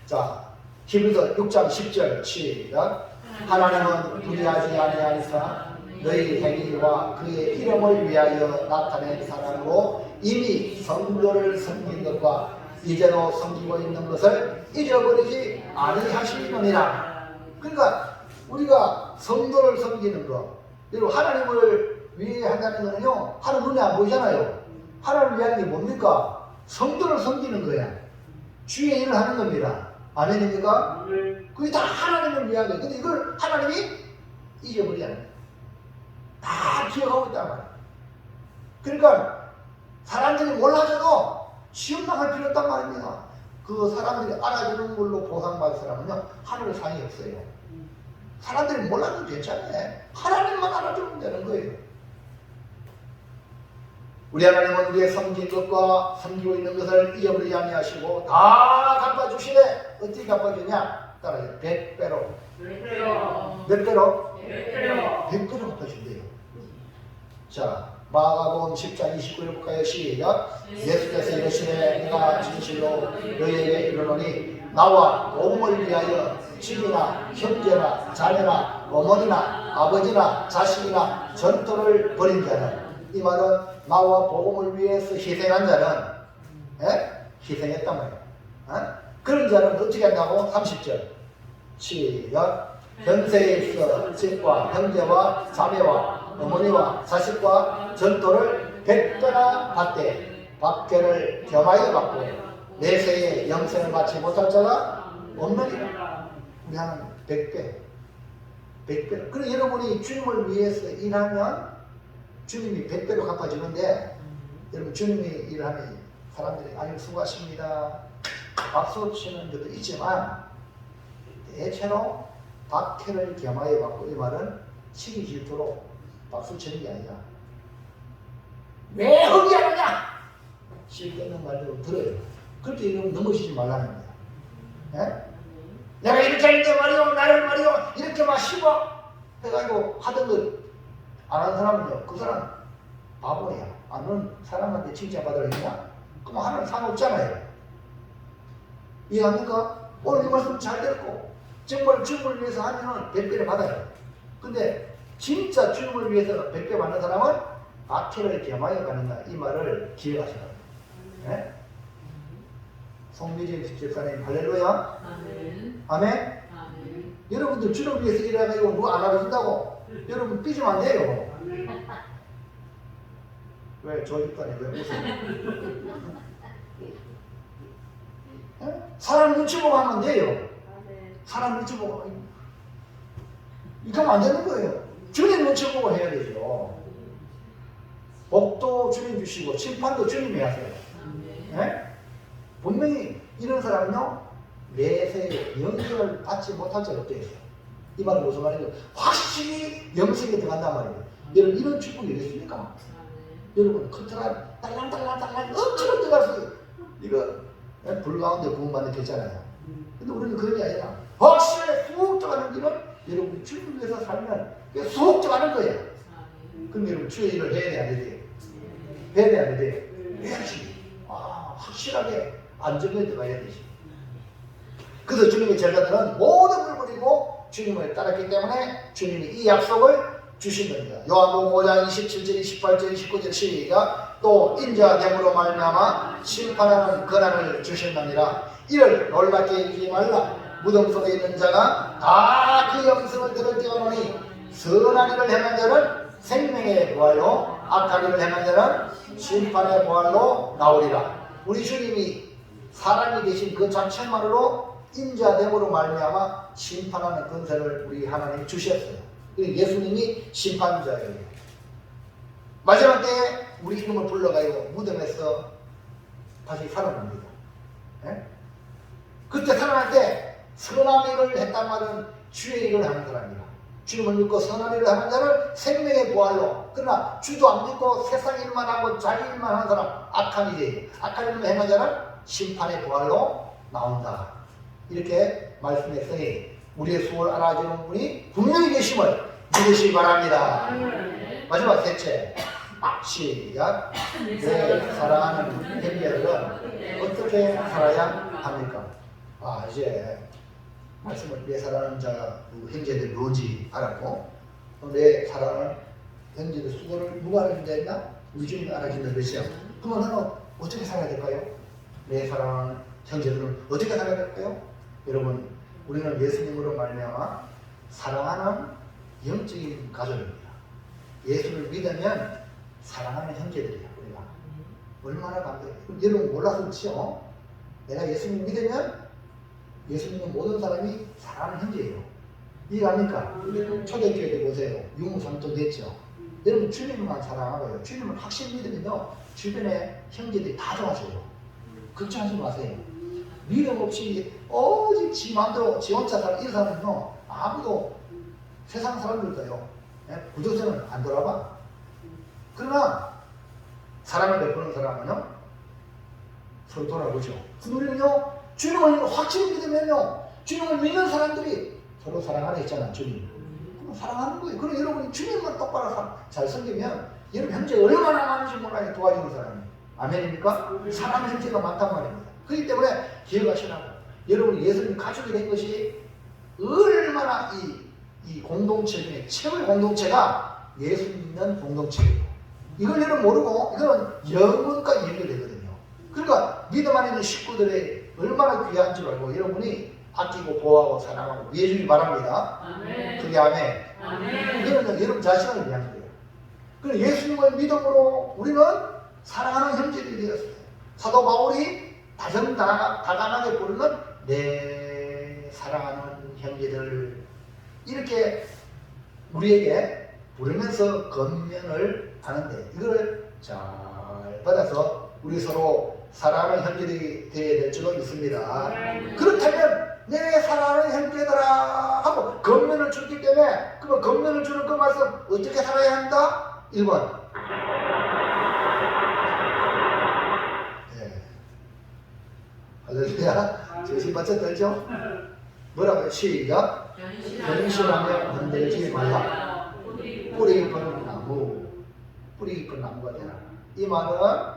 자, 히브리서 6장 10절 시작. 하나님은 불의하지 아니하니사 너희 행위와 그의 이름을 위하여 나타낸 사랑으로 이미 성도를 섬긴 것과 이제도 섬기고 있는 것을 잊어버리지 아니하시느니라. 그러니까 우리가 성도를 섬기는 것, 그리고 하나님을 위해 한다는 것은요, 하나님 눈에 안 보이잖아요. 하나님을 위한 게 뭡니까? 성도를 섬기는 거야. 주의 일을 하는 겁니다. 아멘입니까? 그게 다 하나님을 위한 거예요. 근데 이걸 하나님이 잊어버리지 않아요. 다 기억하고 있단 말이에요. 그러니까 사람들이 몰라줘도 시험당할 필요 없단 말입니다. 그 사람들이 알아주는 걸로 보상받을 사람은요, 하늘의 상이 없어요. 사람들이 몰라도 괜찮아요. 하나님만 알아주면 되는 거예요. 우리 하나님은 우리의 섬긴 것과 섬기고 있는 것을 잊어버리지 아니하시고 다 갚아주시네. 어떻게 갚아주냐? 따라요. 100배로. 몇 배로? 100배로 갚아준대요. 자, 마가복음 10장 29절 볼까요? 시작. 예수께서 이르시되 내가 진실로 너희에게 이르노니 나와 복음을 위하여 집이나 형제나 자녀나 어머니나 아버지나 자식이나 전토를 벌인 자는, 이 말은 나와 복음을 위해서 희생한 자는, 희생했단 말이야. 그런 자는 어떻게 한다고? 30절 시작. 현세에 있어 집과 형제와 자매와 어머니와 자식과 전토를 100배나 받되 박해를 겸하여 받고 내세에 영생을 받지 못할 자가 없느니라. 우리 하나님 100배. 그럼 여러분이 주님을 위해서 일하면 주님이 100배로 갚아주는데, 여러분 주님이 일하는 사람들이 아주 수고하십니다 박수 치는 것도 있지만 대체로 박해를 겸하여 받고, 이 말은 치기 질투로 박수 치는 게 아니라 왜 허기하느냐 실없는 말대로 들어요. 그렇게 이러면 넘어지지 말라는 거야. 예? 내가 이렇게 하는데 말이요, 나를 말이요, 이렇게 막 씹어 해가지고 하던 걸 안 하는 사람은요, 그 사람 바보야. 안 하는 사람한테 칭찬받으려 했냐? 그럼 하나는 상관없잖아요. 이해합니까? 오늘 이 말씀 잘 듣고 정말 주님을 위해서 하면 100배를 받아요. 근데 진짜 주님을 위해서 100배 받는 사람은 박해를 겸하여 가는다. 이 말을 기억하셔야 합니다. 네? 송미진 집사님 할렐루야. 아멘. 아멘. 여러분들 주님을 위해서 일하고 누가 안 알아준다고 여러분 삐지면 안 돼요. 왜 저 집사님 왜 웃어요? 사람 눈치 보고 하면 돼요. 사람 눈치 보고 이러면 안 되는 거예요. 주님 눈치 보고 해야 되죠. 복도 주님 주시고 심판도 주님이 하세요. 네? 분명히 이런 사람은요, 내세에 영생을 받지 못할 자가 없대요. 이 말은 무슨 말이죠? 확실히 영생에 들어간단 말이에요. 여러분 이런 축복이 있겠습니까? 여러분 컨트롤 딸랑딸랑딸랑 엄청 들어가서 이거 불 가운데 구원받는 게 있잖아요. 근데 우리는 그런 게 아니라 확실히 쑥 들어가는 길은 여러분이 주님을 위해서 살면 쑥 들어가는 거예요. 그럼 여러분 주의 일을 해야 돼, 안 해야 돼요? 해야 돼, 안 해야 돼요? 해야지. 확실하게 안정에 들어가야 되지. 그래서 주님의 제자들은 모든 걸 버리고 주님을 따랐기 때문에 주님이 이 약속을 주신 겁니다. 요한복음 5장 27절, 28절, 29절 시작. 또 인자됨으로 말미암아 심판하는 권한을 주셨느니라. 이를 놀랍게 여기지 말라. 무덤 속에 있는 자가 다 그 영성을 들을 때오노니 선한 일을 행한 자는 생명의 부활로, 악한 일을 행한 자는 심판의 부활로 나오리라. 우리 주님이 사람이 되신 그 자체만으로 인자됨으로 말미암아 심판하는 권세를 우리 하나님이 주셨어요. 예수님이 심판자예요. 마지막 때에 우리 이름을 불러가지고 무덤에서 다시 살아납니다. 네? 그때 살아날 때 선한 일을 했단 말은 주의 일을 하는 사람이라. 주님을 믿고 선한 일을 하는 자를 생명의 부활로. 그러나 주도 안 믿고 세상 일만 하고 자기 일만 하는 사람 악한 일이에요. 악한 일을 행한 자는 심판의 부활로 나온다. 이렇게 말씀했으니 우리의 수를 알아주는 분이 분명히 계심을 믿으시기 바랍니다. 마지막 셋째, 시작. 내 사랑하는 형제들은 어떻게 살아야 합니까? 이제 말씀을 내 사랑하는 자 형제들 누군지 알았고, 내 사랑하는 형제들 수고를 누가 알아준다? 우리 주님이 알아준다는 것이요. 그러면 나는 어떻게 살아야 될까요? 내 사랑하는 형제들은 어떻게 살아야 될까요? 여러분, 우리는 예수님으로 말미암아 사랑하는 영적인 가족입니다. 예수를 믿으면 사랑하는 형제들이에요. 우리가 얼마나 감사해요. 여러분 몰라서 그렇죠? 내가 예수님 믿으면 예수님은 모든 사람이 사랑하는 형제예요. 이해갑니까? 초대교회도 보세요. 유무상도 됐죠. 여러분 주님만 사랑하고요. 주님을 확실히 믿으면요, 주변에 형제들이 다 좋아져요. 걱정하지 마세요. 믿음 없이 오직 지 마음대로 지 혼자 살아 이 사람은요, 아무도 세상 사람들도요, 구두쇠는 안 돌아봐. 그러나 사랑을 베푸는 사람은요 서로 돌아보죠. 우리는요 주님을 확실히 믿으면요, 주님을 믿는 사람들이 서로 사랑하라 했잖아. 주님 그럼 사랑하는 거예요. 그럼 여러분이 주님만 똑바로 잘 섬기면 여러분 형제 얼마나 많은지 몰라요. 도와주는 사람이. 아멘입니까? 사랑 형제가 많단 말입니다. 그렇기 때문에 기억하시라고. 여러분이 예수님 가족이 된 것이 얼마나 이 공동체 중에 최고의 공동체가 예수 믿는 공동체예요. 이걸 여러분 모르고 이거는 영원까지 연결되거든요. 그러니까 믿음 안에 있는 식구들의 얼마나 귀한 줄 알고 여러분이 아끼고 보호하고 사랑하고 위해주기 바랍니다. 아멘. 그게 아멘. 아멘. 이거는 여러분 자신을 위한 거예요. 그래서 예수님을 믿음으로 우리는 사랑하는 형제들이 되었어요. 사도 바울이 다정다감하게 부르는 내 사랑하는 형제들, 이렇게 우리에게 부르면서 권면을 하는데, 이걸 잘 받아서 우리 서로 사랑하는 형제들이 되어야 될 줄로 믿습니다. 그렇다면 내 사랑하는 형제들아 하고 권면을 줬기 때문에, 그러면 권면을 주는 그 말씀 어떻게 살아야 한다? 1번 할렐루야. 정신 바짝 들죠? 뭐라고요? 시작. 변신하며 흔들지 말라. 뿌리 깊은 나무, 뿌리 깊은 나무가 되라. 이 말은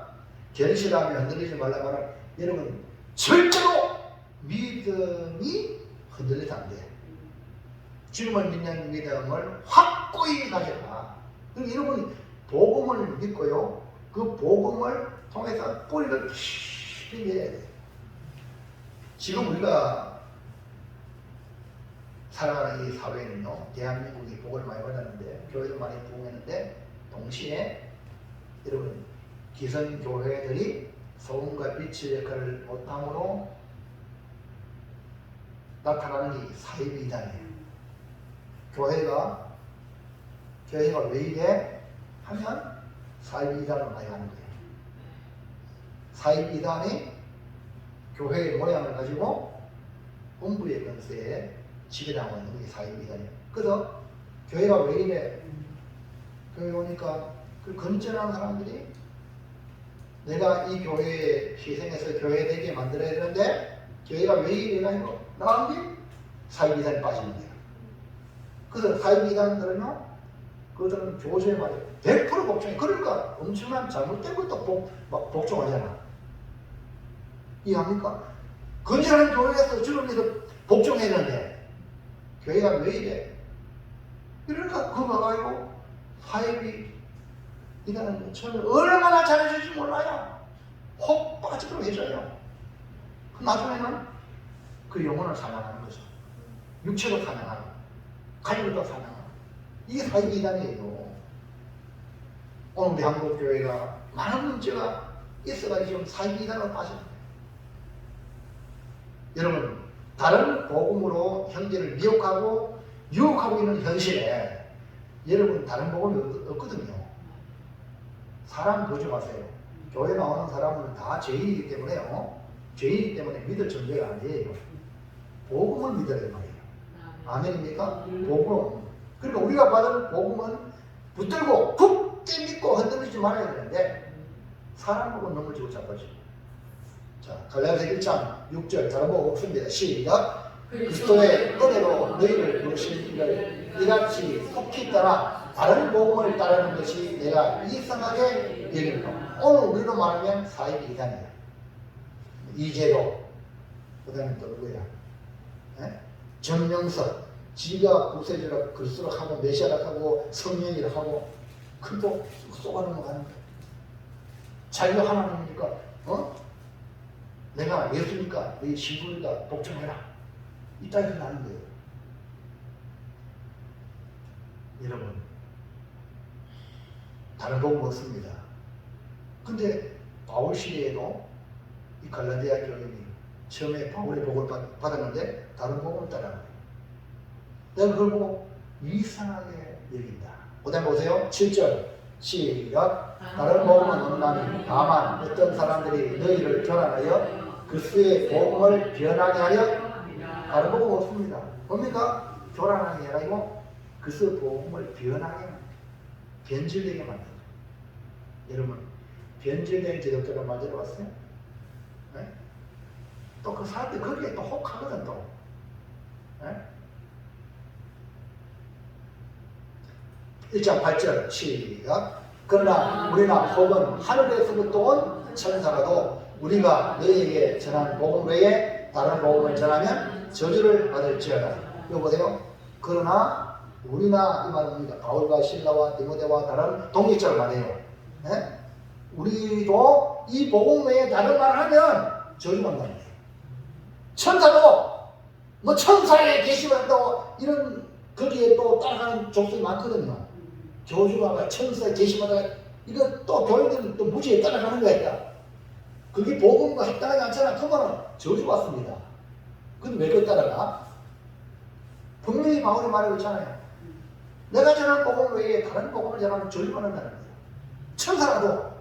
견실하며 흔들리지 말라 말은, 여러분 절대로 믿음이 흔들리지 안 돼. 주님을 믿는 믿음을 확고히 가져라. 그리고 여러분이 복음을 믿고요, 그 복음을 통해서 뿌리를 깊이 내야 돼. 지금 우리가 살아가는 이 사회는요, 대한민국이 복을 많이 받았는데, 교회도 많이 부흥했는데, 동시에 여러분 기성교회들이 소금과 빛의 역할을 못함으로 나타나는 게 사이비이단이에요. 교회가 왜 이래? 하면 사이비이단으로 많이 가는 거예요. 사이비이단이 교회의 모양을 가지고 본부의 권세에 지배당하고 있는 게 사이비이단이에요. 그래서 교회가 왜 이래? 교회 오니까 그 건전한 사람들이 내가 이 교회에 희생해서 교회 되게 만들어야 되는데 교회가 왜 이래가 아니고 나간 게 사이비이단에 빠지는 거예요. 그래서 사이비이단들은요, 그들은 교조의 말에 100% 복종해. 그러니까 엄청난 잘못된 것도 복종하잖아. 이해합니까? 건전한 교회에서 주님께서 복종했는데 교회가 왜 이래? 이러니까 그거 가지고 사입이 일하는 처음에 얼마나 잘해줄지 몰라요. 혹 빠지도록 해줘요. 나중에는 그 영혼을 사냥하는 거죠. 육체로 사냥하고 가족도 사냥하고 이게 사입 이단이에요. 오늘 우리 한국교회가 많은 문제가 있어가지고 지금 사입 이단으로 빠졌어요. 여러분 다른 복음으로 형제를 미혹하고 유혹하고 있는 현실에 여러분 다른 복음이 없거든요. 사람 보지 마세요. 교회 나오는 사람은 다 죄인이기 때문에요. 죄인이기 때문에 믿을 존재가 아니에요. 복음을 믿어야 말이에요. 아멘입니까? 복음. 그러니까 우리가 받은 복음은 붙들고 굳게 믿고 흔들리지 말아야 되는데 사람 보고 넘어지고 자빠지고. 자, 갈라디아서 1장 6절 다른 복음 없습니다. 시작. 그리스도의 은혜로 너희를 부르신 이를 이같이 속히 따라 다른 복음을 따르는 것이 내가 이상하게 여기는 오늘 우리로 말하면 사입 이단이야. 이재도 그 다음에 또 누구야? 정명석 지가 구세주라 그리스도라 하고 메시아라 하고 성령이라 하고 그또 쏘가는 거 가는 거야. 자기가 하나님이니까 내가 예수니까 내 신부니까 복종해라. 이따위로 나는 거예요. 여러분 다른 복음 없습니다. 근데 바울 시대에도 이 갈라디아 교인이 처음에 바울의 복을 받았는데 다른 복음을 따라가요. 내가 그걸 보고 이상하게 여긴다. 그 다음에 보세요. 7절 시작. 다른 복음은 없나니 다만 어떤 사람들이 너희를 교란하여 그리스도의 복음을 변하게 하려 다른 복음 없습니다. 뭡니까? 교란하게 해가지고 그리스도 복음을 변하게 변질되게 만든다. 여러분 변질된 기독교를 만들어 봤어요? 네? 또 그 사람들 거기에 또 혹하거든 또. 네? 1장 8절 시작. 그러나 우리나 혹은 하늘에서부터 온 천사라도 우리가 너희에게 전한 복음 외에 다른 복음을 전하면 저주를 받을지어다. 이거 보세요. 그러나 우리나 이 말입니다. 바울과 실라와 디모데와 다른 독립자를 말해요. 네? 우리도 이 복음 외에 다른 말을 하면 저주받는다. 천사도 뭐 천사에 계시한다고 이런 거기에 또 따라가는 족속이 많거든요. 교주가 천사에 계시마다 이거 또 교인들은 또 무지에 따라가는 거 있다. 그게 복음과 합당하지 않잖아. 그러면 저주받습니다. 근데 왜 그걸 따라가? 분명히 바울이 말하고 있잖아요. 내가 전한 복음 외에 다른 복음을 전하면 저주받는다는 거예요. 천사라도.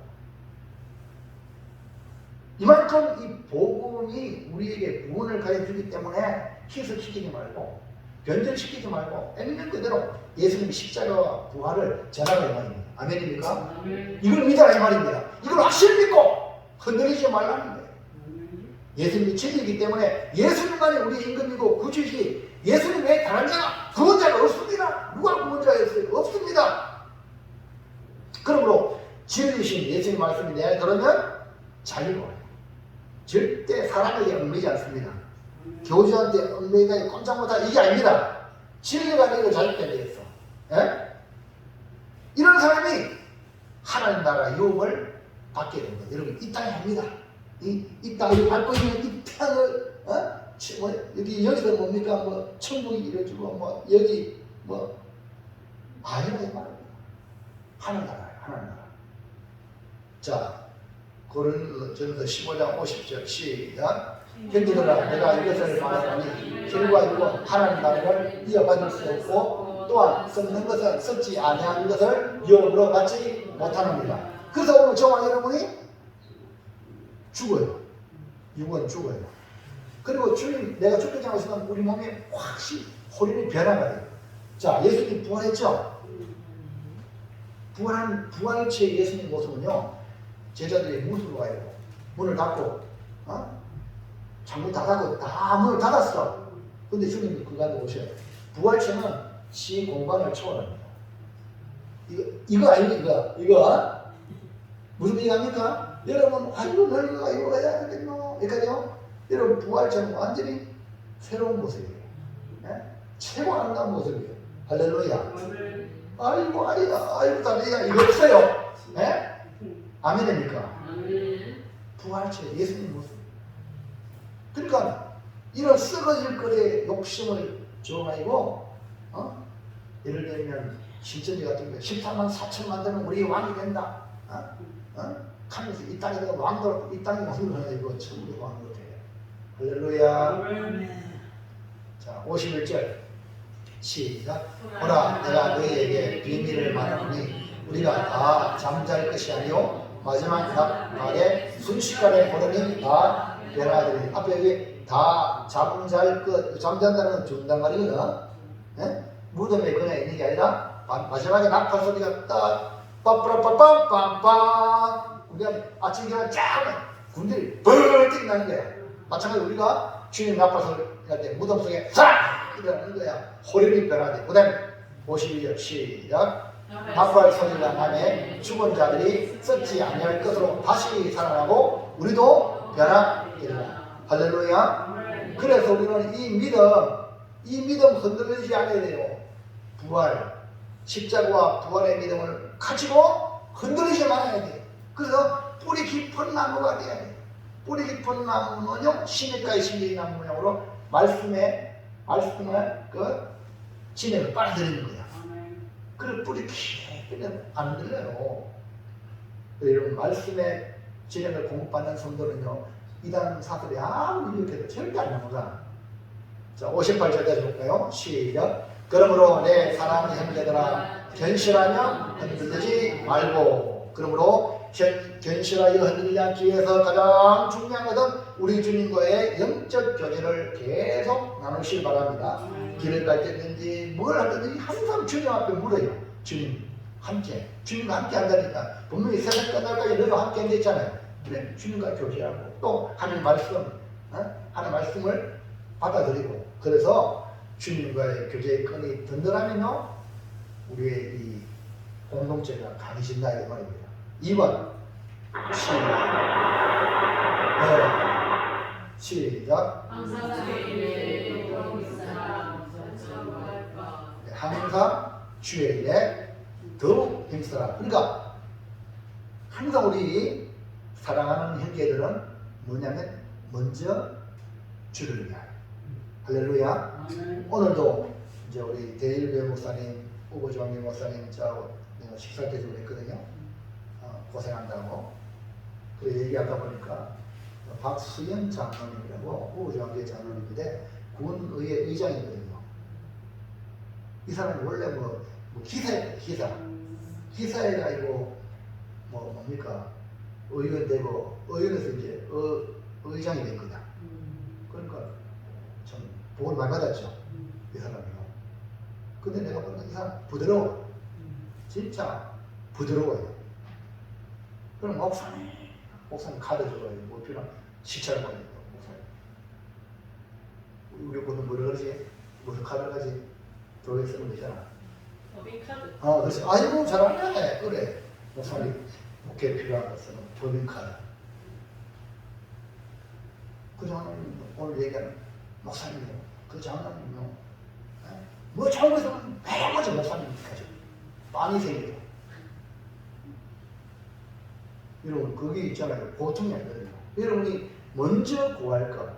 이만큼 이 복음이 우리에게 구원을 가해주기 때문에 희석시키지 말고 변절시키지 말고 있는 그대로 예수님이 십자가와 부활을 전하라 이 말입니다. 아멘입니까? 이걸 믿어라 이 말입니다. 이걸 확실히 믿고 흔들리지 말라는 거예요. 예수님이 진리이기 때문에 예수님만이 우리 임금이고 구주시 예수님 외에 다른 자가 구원자가 없습니다. 누가 구원자가 있어요? 없습니다. 그러므로 진리신 예수님 말씀이 내 안에 들으면 자유가 와요. 절대 사람에게 얽매이지 않습니다. 교주한테 얽매이가 꼼짝 못할 이게 아닙니다. 진리가 내가 자유롭게 되겠어. 이런 사람이 하나님 나라 유업을 받게 됩니다. 여러분 이 땅에 합니다. 이 땅을 밟고 있는 이 땅을 여기서 뭡니까 뭐 천국이 이루어지고 뭐 여기 뭐 아니라 이 말입니다. 하나님 나라예요. 하나님 나라. 자 고린도전서 15장 50절 시작. 형제들아 내가 이것을 말하노니 결과 이건 하나님 나라를 이어받을 수 없고 또한 썩는 것은 썩지 아니하는 것을 유업으로 받지 못하느니라. 그래서 오늘 저와 여러분이 죽어요. 육은 죽어요. 그리고 주님 내가 죽기 전에 있으면 우리 몸이 확실히 호림이 변화가 돼요. 자 예수님 부활했죠? 부활체의 예수님 모습은요 제자들이 무술로 가야 되고 문을 닫고 창문 다 닫고 다 문을 닫았어. 근데 주님이 그 가운데 오셔요. 부활체는 시 공간을 초월합니다. 이거 아닙니까? 이거 무슨 얘기합니까? 여러분 이거 널가 이거 해야 되겠노? 그러니까요 여러분 부활체는 완전히 새로운 모습이에요. 최고 아름다운 모습이에요. 할렐루야. 아이고 아리야 아이고 다리야 이거 없어요. 예? 아멘입니까? 부활체 예수님 모습. 그러니까 이런 썩어질 것에 욕심을 줘가지고 예를 들면 신천지 같은 거 14만 4천만 되면 우리 왕이 된다. 하면서 이 땅에다가 왕도 이 땅에 왕도 이거 전부 왕도 돼요. 할렐루야. 자 51절 시작. 보라 내가 너희에게 비밀을 말하노니 우리가 다 잠잘 것이 아니요 마지막 날에 순식간에 보르니 다 변화되리. 앞에 여기 다 잠잘 것 잠잔다는 건 죽는단 말이거든. 예? 무덤에 그냥 있는 게 아니라 마지막에 낙파 소리가 딱 빠빠라빠빰빰빰 그냥 아침 기간 쫙 군들이 벌떡 나는 거야. 마찬가지로 우리가 주님 낙파 소리 날 때 무덤 속에 싹 일어나는 거야. 호련이 변화돼. 그 다음에 52절 시작. 낙파 소리가 나면 죽은 자들이 썩지 아니할 것으로 다시 살아나고 우리도 변화되리라. 할렐루야. 그래서 우리는 이 믿음 흔들리지 않아야 돼요. 부활, 십자가와 부활의 믿음을 가지고 흔들리지 말아야 돼. 그래서 뿌리 깊은 나무가 돼야 돼. 뿌리 깊은 나무는요, 시냇가에 심긴 나무 모양으로 말씀을 그 진액을 빨아들이는 거야. 그래 뿌리 깊이는 안 들려요. 여러분 말씀의 진액을 공급받는 성도는요, 이단 사들이 아무리 이렇게 절대 안 넘어가. 자, 58절까지 볼까요? 시작. 그러므로 내 사랑하는 형제들아 견실하며 흔들리지 말고. 그러므로 견실하여 흔들리지 않기 위해서 가장 중요한 것은 우리 주님과의 영적 교제를 계속 나누시기 바랍니다. 길을 갈 때든지 뭘 하든지 항상 주님 앞에 물어요. 주님 함께, 주님과 함께 한다니까. 분명히 세상 끝날까지 너희와 함께 앉아있잖아요. 그래, 주님과 교제하고 또 하는 말씀, 하는 말씀을 받아들이고. 그래서 주님과의 교제의 끈이 든든하면요, 우리의 이 공동체가 강해진다 이 말입니다. 2번 시작. 항상 주의 일에 더욱 힘쓰라. 그러니까 항상 우리 사랑하는 형제들은 뭐냐면 먼저 주를 위하여. 할렐루야. 오늘도 이제 우리 대일배 목사님, 우보조항님 목사님 저하고 내가 식사 대접을 했거든요. 고생한다고. 그래서 얘기하다 보니까 박수연 장로님이라고 우보조항교회 장로님인데 군의회 의장이거든요. 이 사람이 원래 뭐 기사예요. 기사해가지고 뭡니까 의원 되고 의원에서 이제 의장이 된 거다. 그러니까 참 복을 많이 받았죠. 이 사람이요. 근데 내가 보니까 이 사람 부드러워. 진짜 부드러워요. 그럼 목사님 카드 줘요. 뭐 필요한 시차를 받으니까 목사님. 우리 보는 뭐라 그러지? 무슨 카드를 가지? 교회 쓰는 거 있잖아. 법인카드. 그렇지. 아이고 잘하네. 그래. 목사님 목회 필요한 것은 법인카드. 그 장로님 오늘 얘기하는 목사님이요. 그 장로님요. 뭐 잘못하면 매일같이 목사님까지 빵이 생겨요. 여러분 그게 있잖아요. 보통이 아니거든요. 여러분이 먼저 구할 것,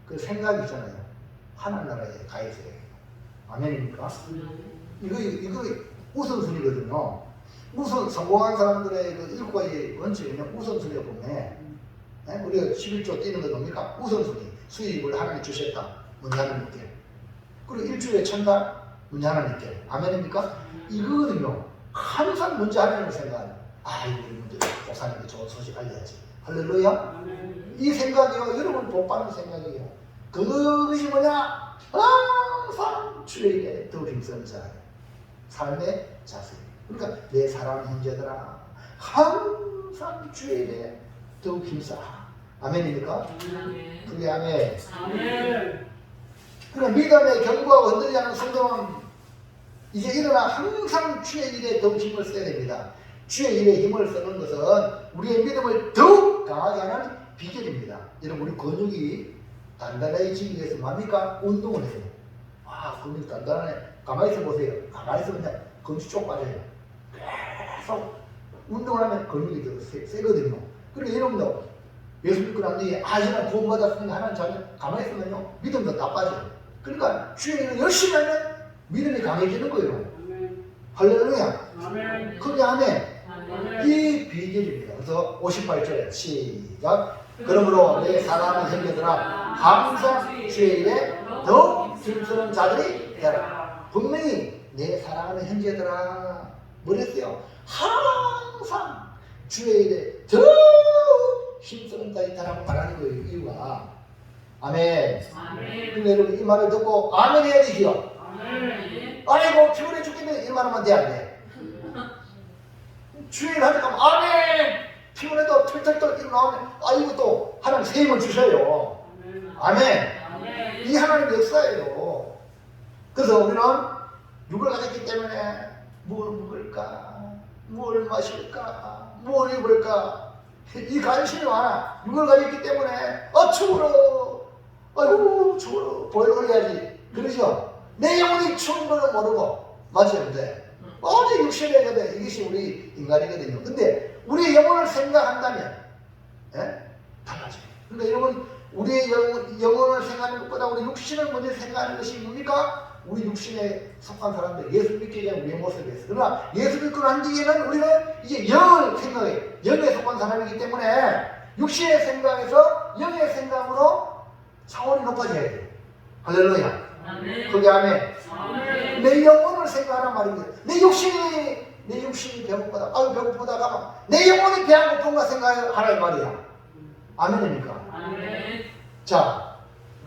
그 생각이 있잖아요. 하나님 나라에 가 있어야 해요. 아멘입니까? 이거 우선순위거든요. 우선 성공한 사람들의 그 7가지 원칙은요, 우선순위가 보면 우리가 11조 뛰는 거 뭡니까? 우선순위. 수입을 하나님 주셨다. 문제 하나님께. 그리고 일주일에 1000달 문제 하나님께. 아멘입니까? 이거거든요. 항상 문제 하나님을 생각하는. 우리 문제 목사님께 좋은 소식 알려야지. 할렐루야. 이 생각이요, 여러분 복 받는 생각이에요. 그것이 뭐냐? 항상 주의 일에 더 힘쓰는 자예요. 삶의 자세. 그러니까 내 사랑하는 형제들아, 항상 주의 일에 더욱 힘써라. 아멘입니까? 그게 아멘. 그러니까 믿음의 견고하고 흔들리지 않는 성도는 이제 일어나 항상 주의 일에 더욱 힘을 써야 됩니다. 주의 일에 힘을 쓰는 것은 우리의 믿음을 더욱 강하게 하는 비결입니다. 여러분 우리 근육이 단단해지기 위해서 뭡니까? 운동을 해요. 근육이 단단하네. 가만히 있어 보세요. 가만히 있으면 그냥 근육이 쭉 빠져요. 계속 운동을 하면 근육이 더 세거든요. 그러니까 여러분도 예수 믿고 난 뒤에 이제는 구원받았으니까 하나님 자녀 가만히 있으면요 믿음도 다 빠져요. 그러니까 주의 일을 열심히 하면 믿음이 강해지는 거예요. 할렐루야. 그게 안에 이 비결입니다. 그래서 58절에 시작. 그러므로 내 사랑하는 형제들아 항상 주의 일에 더욱 힘쓰는 자들이 되라. 분명히 내 사랑하는 형제들아 뭐랬어요? 항상 주의 일에 더욱 힘쓰는 자들이 되라고 말하는 거예요. 이유가 아멘. 근데 여러분 이 말을 듣고 아멘 해야 되지요. 아이고 피곤해 죽겠네 이 말하면 돼 안 돼? 주일 하니까 아멘 피곤해도 털털털 일어나면 아이고 또 하나님 새 힘을 주셔요. 아멘. 이 하나님 역사예요. 그래서 우리는 육을 가졌기 때문에 뭘 먹을까 뭘 마실까 뭘 입을까 이 관심이 많아. 육을 가졌기 때문에 죽으러 아이고 죽으러 보일러 올려야지 그러죠. 내 영혼이 추운 거는 모르고 맞아요. 근데 어제 육신에 거든 이것이 우리 인간이거든요. 근데 우리의 영혼을 생각한다면 달라져요. 그러니까 여러분 우리의 영혼을 생각하는 것보다 우리 육신을 먼저 생각하는 것이 뭡니까? 우리 육신에 속한 사람들 예수 믿기 전에 우리의 모습이었어요. 그러나 예수 믿고 난 뒤에는 우리는 이제 영을 생각해요. 영에 속한 사람이기 때문에 육신의 생각에서 영의 생각으로 차원이 높아져야 돼요. 할렐루야. 그게 아멘. 내 영혼을 생각하란 말입니다. 내 육신이 배고프다. 배고프다 가면 내 영혼이 배 안 고픈가 생각하란 말이야. 아멘입니까? 자,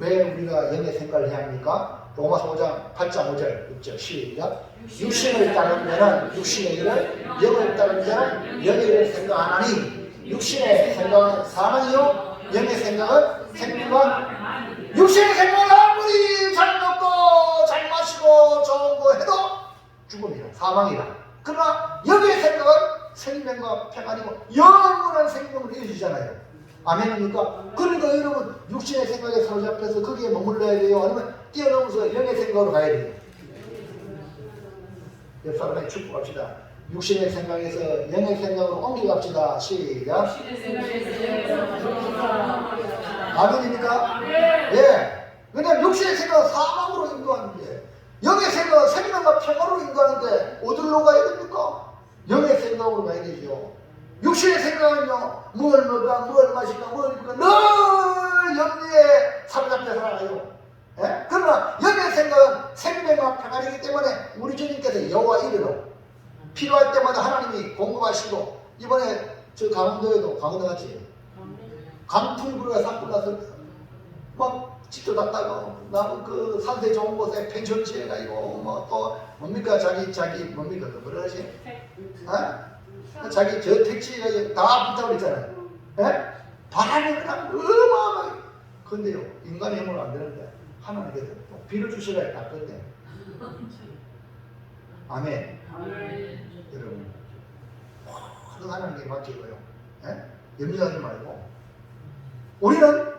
왜 우리가 영의 생각을 해야 합니까? 로마서 5장 8장 5절 6절 시작. 육신을 따르는 자는 육신의 일을 영을 따르는 자는 영의 일을 생각하나니 육신의 생각은 사망이요 영의 생각은 생명과. 육신의 생각은 아무리 잘 먹고 잘 마시고 좋은 거 해도 죽음이라 사망이라. 그러나 영의 생각은 생명과 평안이고 영원한 생명을 이어주잖아요. 아멘입니까? 그러니까 여러분 육신의 생각에 사로잡혀서 거기에 머물러야 돼요? 아니면 뛰어넘어서 영의 생각으로 가야 돼요? 옆 사람에게 축복합시다. 육신의 생각에서 영의 생각으로 옮겨갑시다. 시작. 아멘입니까? 예. 왜냐하면 육신의 생각은 사망으로 인도하는데 영의 생각은 생명과 평화로 인도하는데 어디로 가야 됩니까? 영의 생각으로 가야 되죠. 육신의 생각은요 뭘 먹을까 뭘 마실까 뭘 입을까 늘 염려에 사로잡혀 살아가요. 예? 그러나 영의 생각은 생명과 평안이기 때문에 우리 주님께서 여호와 이르로 필요할 때마다 하나님이 공급하시고 이번에 저 강원도에도 강원도 같이 강풍불가 산불 나서 막 집도 닫다가 나는 그 산세 좋은 곳에 펜션 지어가지고 뭐 또 뭡니까 자기 뭡니까 그 뭐라 하지? 자기 저택지가 다 붙어버렸잖아요. 예? 바람이 그냥 어마어마하게. 근데요 인간의 힘으로 안 되는데 하나님께서 비를 주시라 닦던데. 아멘. 여러분 모든 하나님께 맡기고요. 염려하지 말고 우리는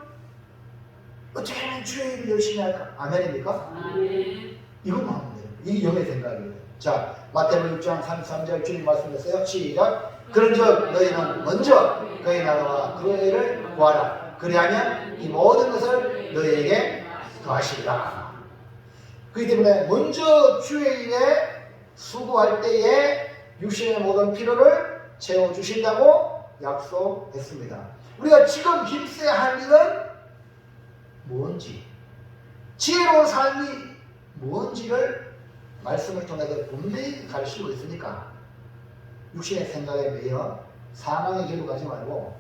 어떻게 하면 주의 일을 열심히 할까? 아멘입니까? 이것만 하면 돼요. 이게 영의 생각이에요. 자, 마태복음 6장 33절 주님 말씀했어요. 시작. 그런즉 너희는 먼저 그의 나라와 그의 일을 구하라. 그리하면 이 모든 것을 너희에게 더하시리라. 그렇기 때문에 먼저 주의 일에 수고할 때에 육신의 모든 필요를 채워주신다고 약속했습니다. 우리가 지금 힘써야 할 일은 뭔지, 지혜로운 삶이 뭔지를 말씀을 통해서 분명히 가르치고 있으니까 육신의 생각에 매여 사망의 길로 가지 말고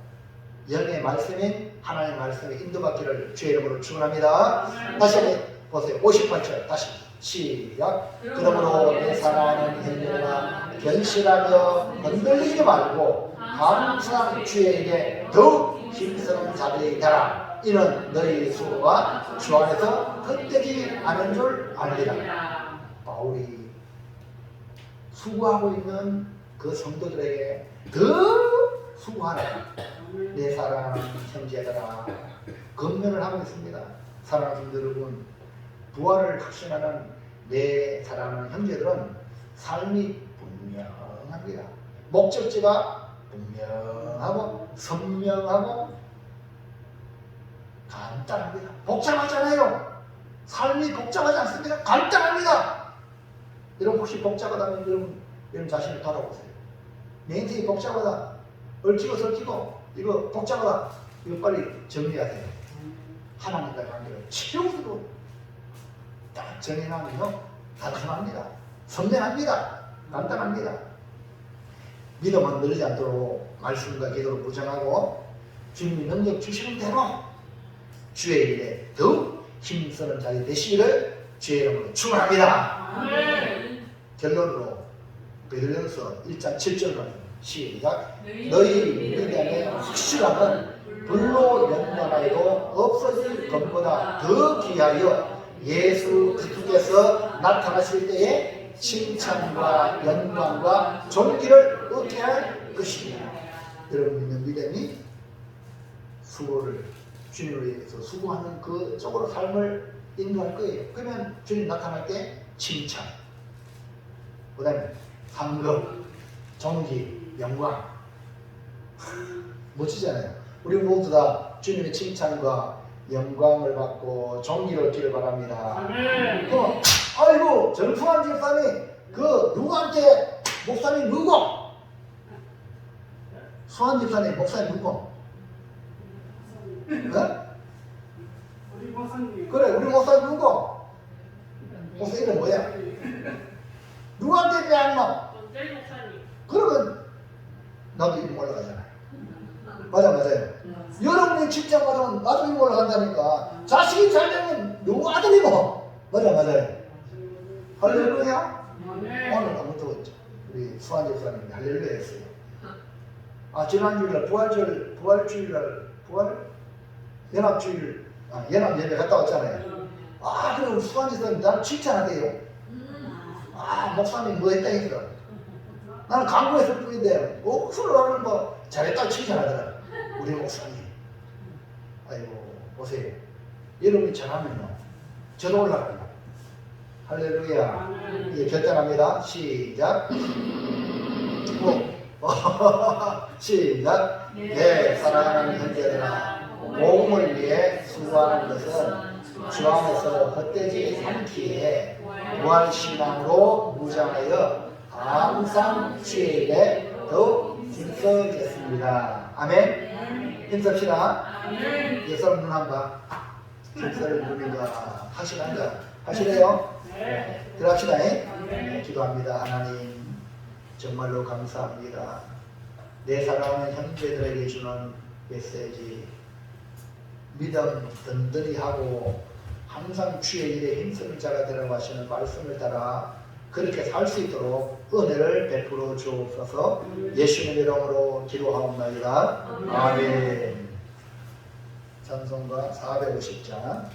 영의 말씀인 하나님의 말씀에 인도받기를 주의 이름으로 축원합니다. 다시 한번 보세요. 58절 다시 시작. 그러므로 내 사랑하는 형제들아 견실하며 흔들리지 말고 항상 주에게 더욱 힘쓰는 자들이 되라. 이는 너희 수고가 주 안에서 헛되지 않은 줄 알리라. 바울이 수고하고 있는 그 성도들에게 더 수고하라. 내 사랑하는 형제들아, 권면을 하고 있습니다. 사랑하는 여러분, 부활을 확신하는 내 사랑하는 형제들은 삶이 분명합니다. 목적지가 분명하고 선명하고 간단합니다. 복잡하잖아요. 삶이 복잡하지 않습니다. 간단합니다. 여러분 혹시 복잡하다면 여러분 자신을 돌아보세요. 내 인생이 복잡하다. 얽히고 설키고 이거 복잡하다. 이거 빨리 정리하세요. 하나님과의 관계를 채우고 딱 정해놔면요 단순합니다. 선명합니다. 간단합니다. 믿음은 늘지 않도록 말씀과 기도로 무장하고 주님이 능력 주시는 대로 주의 일에 더욱 힘쓰는 자리 되시기를 주의 이름으로 축원합니다. 결론으로 베드로전서 1장 7절로 시작. 너희 믿음의 확실함은 불로 연단하여도 없어질 것보다 더 귀하여 예수 그리스도께서 나타나실 때에 칭찬과 영광과 존귀를 얻게 할 것입니다. 여러분 믿는 믿음이 수고를 주님을 위해서 수고하는 그 쪽으로 삶을 인도할 거예요. 그러면 주님 나타날 때 칭찬, 그 다음에 상급, 존귀, 영광. 멋지잖아요. 우리 모두 다 주님의 칭찬과 영광을 받고 존귀를 얻기를 바랍니다. 아이고 정수환 집사님 그 누구한테 목사님 누구? 수환 집사님 목사님 누구? 네? 우리 목사님. 그래 우리 목사님 누구? 목사 이름 뭐야? 누구한테 빼앗나? 전재희 목사님. 그러면 나도 이름 올라가잖아요. 맞아요. 여러분이 칭찬 받으면 나도 이름 올라간다니까. 자식이 잘 되면 누구 아들이고. 맞아요. 할렐루야. 오늘 너무 더웠죠. 우리 수환 집사님이 할렐루야 했어요. 지난주일날 연합주일 연합 예배 갔다 왔잖아요. 그럼 수환 집사님 나를 칭찬하대요. 목사님 뭐 했다 했어. 나는 강구했을 뿐인데 목소리로 나는 뭐 잘했다고 칭찬하더라. 우리 목사님. 아이고 보세요. 여러분이 잘하면요 저도 올라가요. 할렐루야. 이제 결단합니다. 시작. 시작. 내 사랑하는 형제들아 복음을 위해 수고하는 것은 주 안에서 헛되지 않기에 무한신앙으로 무장하여 항상 주의 일에 더욱 힘써겠습니다. 아멘. 힘씁시다. 예수님 눈 한번 힘써를 누리가 하시는가? 하시래요? 네. 들어갑시다. 기도합니다. 하나님 정말로 감사합니다. 내 사랑하는 형제들에게 주는 메시지 믿음 든든히 하고 항상 주의 일에 힘쓰는 자가 되라고 하시는 말씀을 따라 그렇게 살 수 있도록 은혜를 베풀어 주옵소서. 예수님의 이름으로 기도하옵나이다. 아멘. 찬송가 450장